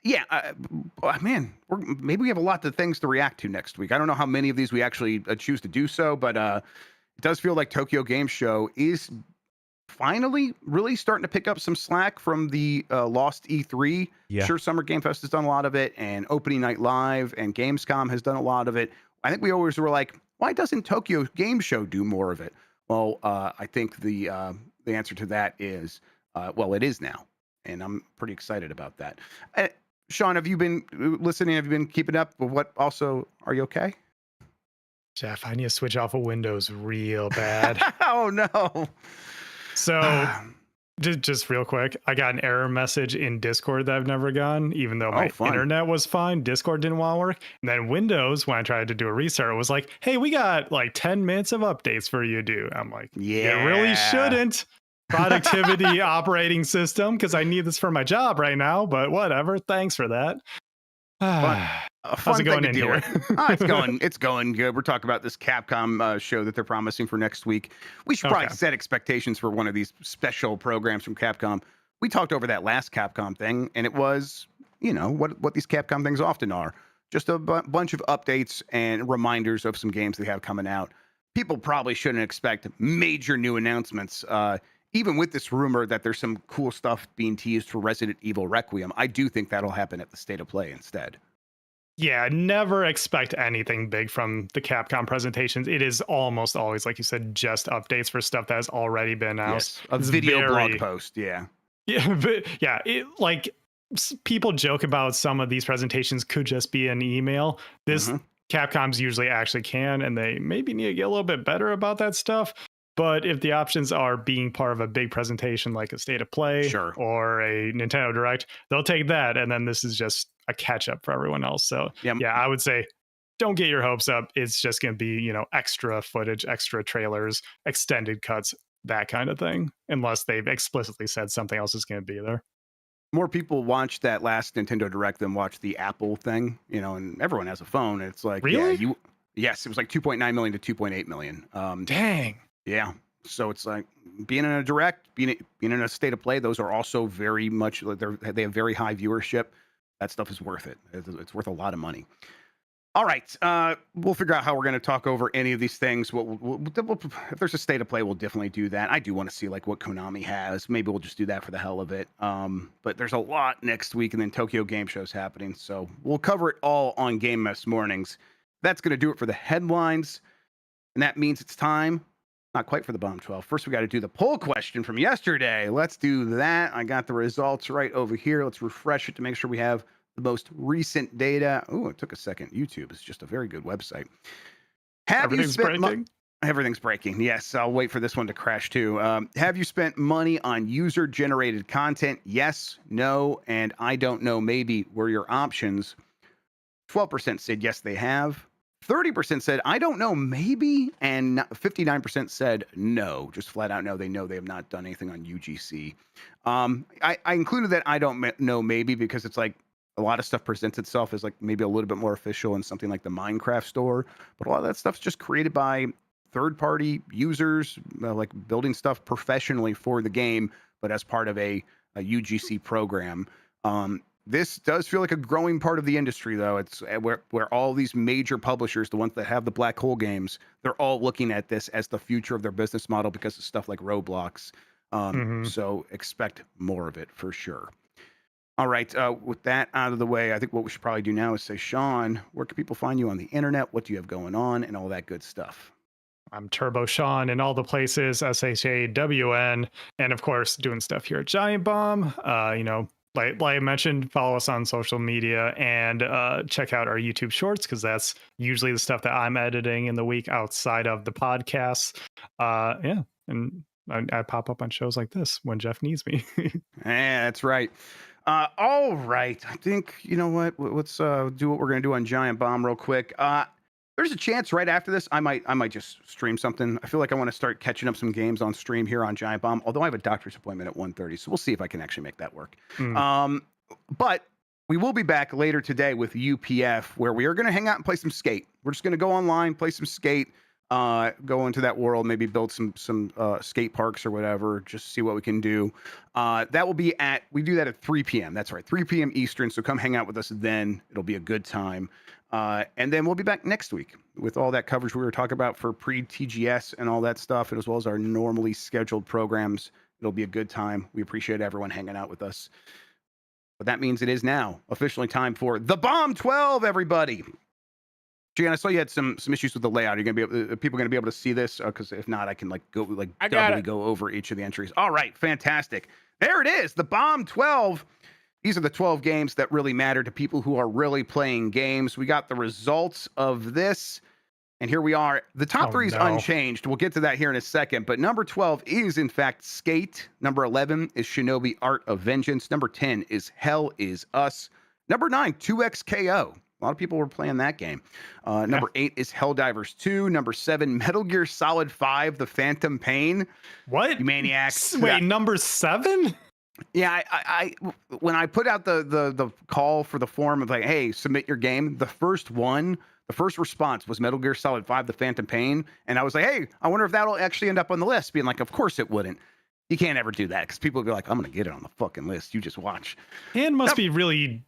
S1: Yeah, man, maybe we have a lot of things to react to next week. I don't know how many of these we actually choose to do so, but it does feel like Tokyo Game Show is finally really starting to pick up some slack from the lost E3.
S7: Yeah.
S1: Sure, Summer Game Fest has done a lot of it, and Opening Night Live and Gamescom has done a lot of it. I think we always were like, why doesn't Tokyo Game Show do more of it? Well, I think the answer to that is, well, it is now, and I'm pretty excited about that. Sean, have you been listening? Have you been keeping up with what also? Are you okay?
S2: Jeff, I need to switch off of Windows real bad.
S1: Oh, no.
S2: So just real quick, I got an error message in Discord that I've never gotten, even though my internet was fine. Discord didn't want to work. And then Windows, when I tried to do a restart, was like, hey, we got like 10 minutes of updates for you to do. I'm like, yeah, you really shouldn't. Productivity operating system, because I need this for my job right now, but whatever. Thanks for that.
S1: How's it going in here? It's going good. We're talking about this Capcom show that they're promising for next week. We should probably set expectations for one of these special programs from Capcom. We talked over that last Capcom thing, and it was, what these Capcom things often are. Just a bunch of updates and reminders of some games they have coming out. People probably shouldn't expect major new announcements. Even with this rumor that there's some cool stuff being teased for Resident Evil Requiem, I do think that'll happen at the State of Play instead.
S2: Yeah, never expect anything big from the Capcom presentations. It is almost always, like you said, just updates for stuff that has already been announced.
S1: Yes, a video blog post, yeah.
S2: Yeah, but yeah, people joke about some of these presentations could just be an email. This Capcom's usually actually can, and they maybe need to get a little bit better about that stuff. But if the options are being part of a big presentation like a State of Play or a Nintendo Direct, they'll take that. And then this is just a catch up for everyone else. So yeah, I would say don't get your hopes up. It's just going to be, extra footage, extra trailers, extended cuts, that kind of thing, unless they've explicitly said something else is going to be there.
S1: More people watched that last Nintendo Direct than watched the Apple thing, and everyone has a phone. It's like,
S2: really?
S1: Yes, it was like 2.9 million to 2.8 million.
S2: Dang.
S1: Yeah. So it's like being in a Direct, being in a State of Play, those are also very much, they have very high viewership. That stuff is worth it. It's worth a lot of money. All right. We'll figure out how we're going to talk over any of these things. If there's a State of Play, we'll definitely do that. I do want to see what Konami has. Maybe we'll just do that for the hell of it. But there's a lot next week, and then Tokyo Game Show's happening. So we'll cover it all on Game Mess Mornings. That's going to do it for the headlines. And that means it's time Not quite for the Bomb 12. First, we got to do the poll question from yesterday. Let's do that. I got the results right over here. Let's refresh it to make sure we have the most recent data. Oh, it took a second. YouTube is just a very good website.
S2: Everything's breaking.
S1: Everything's breaking. Yes, I'll wait for this one to crash too. Have you spent money on user-generated content? Yes, no, and I don't know, maybe were your options. 12% said yes, they have. 30% said I don't know, maybe, and 59% said no, just flat out no. They know they have not done anything on UGC. I included that I don't know, maybe, because it's like a lot of stuff presents itself as like maybe a little bit more official in something like the Minecraft store, but a lot of that stuff's just created by third-party users, like building stuff professionally for the game, but as part of a UGC program. This does feel like a growing part of the industry, though. It's where all these major publishers, the ones that have the black hole games, they're all looking at this as the future of their business model because of stuff like Roblox. So expect more of it for sure. All right, with that out of the way, I think what we should probably do now is say, Sean, where can people find you on the internet? What do you have going on and all that good stuff?
S2: I'm TurboShawn in all the places, SHAWN, and of course doing stuff here at Giant Bomb. Like I mentioned, follow us on social media and check out our YouTube shorts, because that's usually the stuff that I'm editing in the week outside of the podcasts. And I pop up on shows like this when Jeff needs me.
S1: Yeah, that's right. All right. I think, you know what? Let's do what we're going to do on Giant Bomb real quick. There's a chance right after this, I might just stream something. I feel like I want to start catching up some games on stream here on Giant Bomb, although I have a doctor's appointment at 1:30, so we'll see if I can actually make that work. But we will be back later today with UPF, where we are going to hang out and play some Skate. We're just going to go online, play some Skate, go into that world, maybe build some skate parks or whatever, just see what we can do. That will be we do that at 3 p.m. That's right, 3 p.m. Eastern, so come hang out with us then. It'll be a good time. And then we'll be back next week with all that coverage we were talking about for pre-TGS and all that stuff, and as well as our normally scheduled programs. It'll be a good time. We appreciate everyone hanging out with us. But that means it is now officially time for the Bomb 12, everybody. Gian, I saw you had some issues with the layout. Are people going to be able to see this? Because if not, I can doubly go over each of the entries. All right, fantastic. There it is, the Bomb 12. These are the 12 games that really matter to people who are really playing games. We got the results of this, and here we are. The top three is unchanged. We'll get to that here in a second, but number 12 is, in fact, Skate. Number 11 is Shinobi Art of Vengeance. Number 10 is Hell Is Us. Number 9, 2XKO. A lot of people were playing that game. Number 8 is Helldivers 2. Number 7, Metal Gear Solid 5, The Phantom Pain.
S2: What?
S1: You maniacs.
S2: Wait, number 7?
S1: Yeah, I when I put out the call for the forum of like, hey, submit your game, the first response was Metal Gear Solid 5, The Phantom Pain, and I was like, hey, I wonder if that'll actually end up on the list. Being like, of course it wouldn't. You can't ever do that, because people will be like, I'm gonna get it on the fucking list. You just watch.
S2: And must be really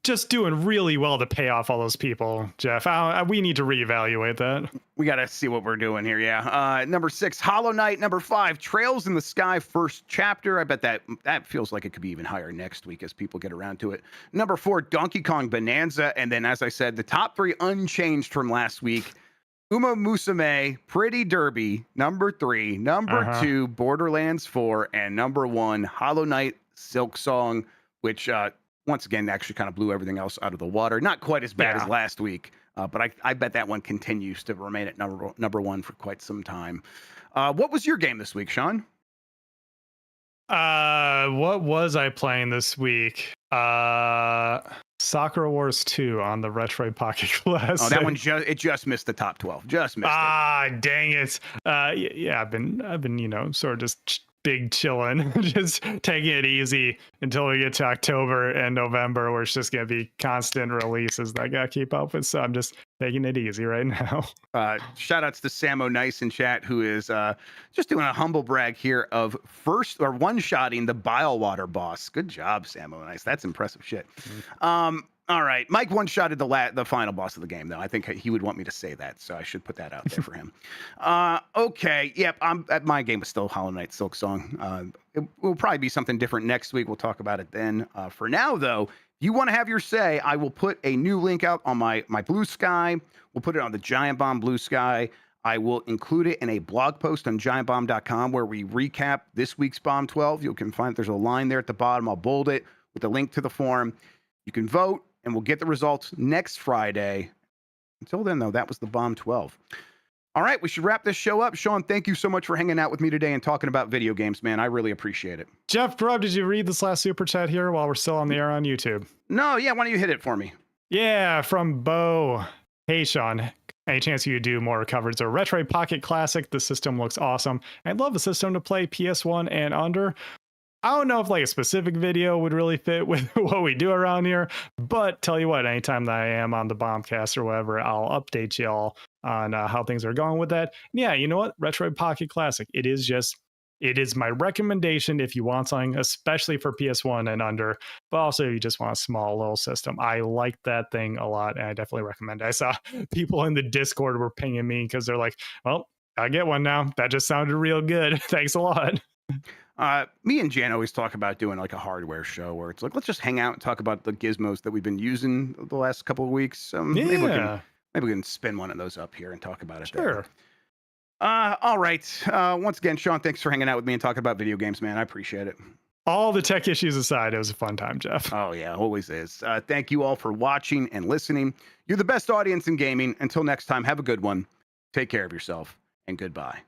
S2: just doing really well to pay off all those people, Jeff. We need to reevaluate that.
S1: We got to see what we're doing here, yeah. Number 6, Hollow Knight. Number 5, Trails in the Sky, first chapter. I bet that feels like it could be even higher next week as people get around to it. Number 4, Donkey Kong Bonanza. And then, as I said, the top 3 unchanged from last week. Uma Musume, Pretty Derby. Number 3. Number 2, Borderlands 4. And number 1, Hollow Knight Silk Song, which... once again, actually kind of blew everything else out of the water. Not quite as bad as last week, but I bet that one continues to remain at number 1 for quite some time. What was your game this week, Sean?
S2: What was I playing this week? Sakura Wars 2 on the Retroid Pocket Classic.
S1: Oh, that one just missed the top 12. Just missed it.
S2: Dang it. Yeah, I've been sort of just big chilling, just taking it easy until we get to October and November, where it's just gonna be constant releases that I gotta keep up with. So I'm just taking it easy right now.
S1: Shout outs to Samo Nice in chat, who is just doing a humble brag here of one-shotting the Bilewater boss. Good job, Samo Nice. That's impressive shit. All right, Mike one-shotted the final boss of the game, though. I think he would want me to say that, so I should put that out there for him. Okay, yep. My game is still Hollow Knight Silk Song. It will probably be something different next week. We'll talk about it then. For now, though, if you want to have your say, I will put a new link out on my Blue Sky. We'll put it on the Giant Bomb Blue Sky. I will include it in a blog post on giantbomb.com where we recap this week's Bomb 12. You can find there's a line there at the bottom. I'll bold it with a link to the forum. You can vote, and we'll get the results next Friday. Until then, though, that was the Bomb 12. All right, we should wrap this show up. Sean, thank you so much for hanging out with me today and talking about video games, man. I really appreciate it.
S2: Jeff Grubb, did you read this last super chat here while we're still on the air on YouTube?
S1: No, yeah, why don't you hit it for me?
S2: Yeah, from Bo. Hey, Sean. Any chance you could do more coverage of Retroid Pocket Classic? The system looks awesome. I'd love a system to play PS1 and under. I don't know if like a specific video would really fit with what we do around here, but tell you what, anytime that I am on the Bombcast or whatever, I'll update y'all on how things are going with that. Yeah, you know what? Retroid Pocket Classic. It is my recommendation if you want something, especially for PS1 and under, but also if you just want a small little system. I like that thing a lot, and I definitely recommend it. I saw people in the Discord were pinging me because they're like, well, I get one now. That just sounded real good. Thanks a lot.
S1: Me and Jan always talk about doing like a hardware show where it's like, let's just hang out and talk about the gizmos that we've been using the last couple of weeks. Maybe we can spin one of those up here and talk about it.
S2: Sure.
S1: All right. Once again, Sean, thanks for hanging out with me and talking about video games, man. I appreciate it.
S2: All the tech issues aside, it was a fun time, Jeff.
S1: Oh, yeah, always is. Thank you all for watching and listening. You're the best audience in gaming. Until next time, have a good one. Take care of yourself, and goodbye.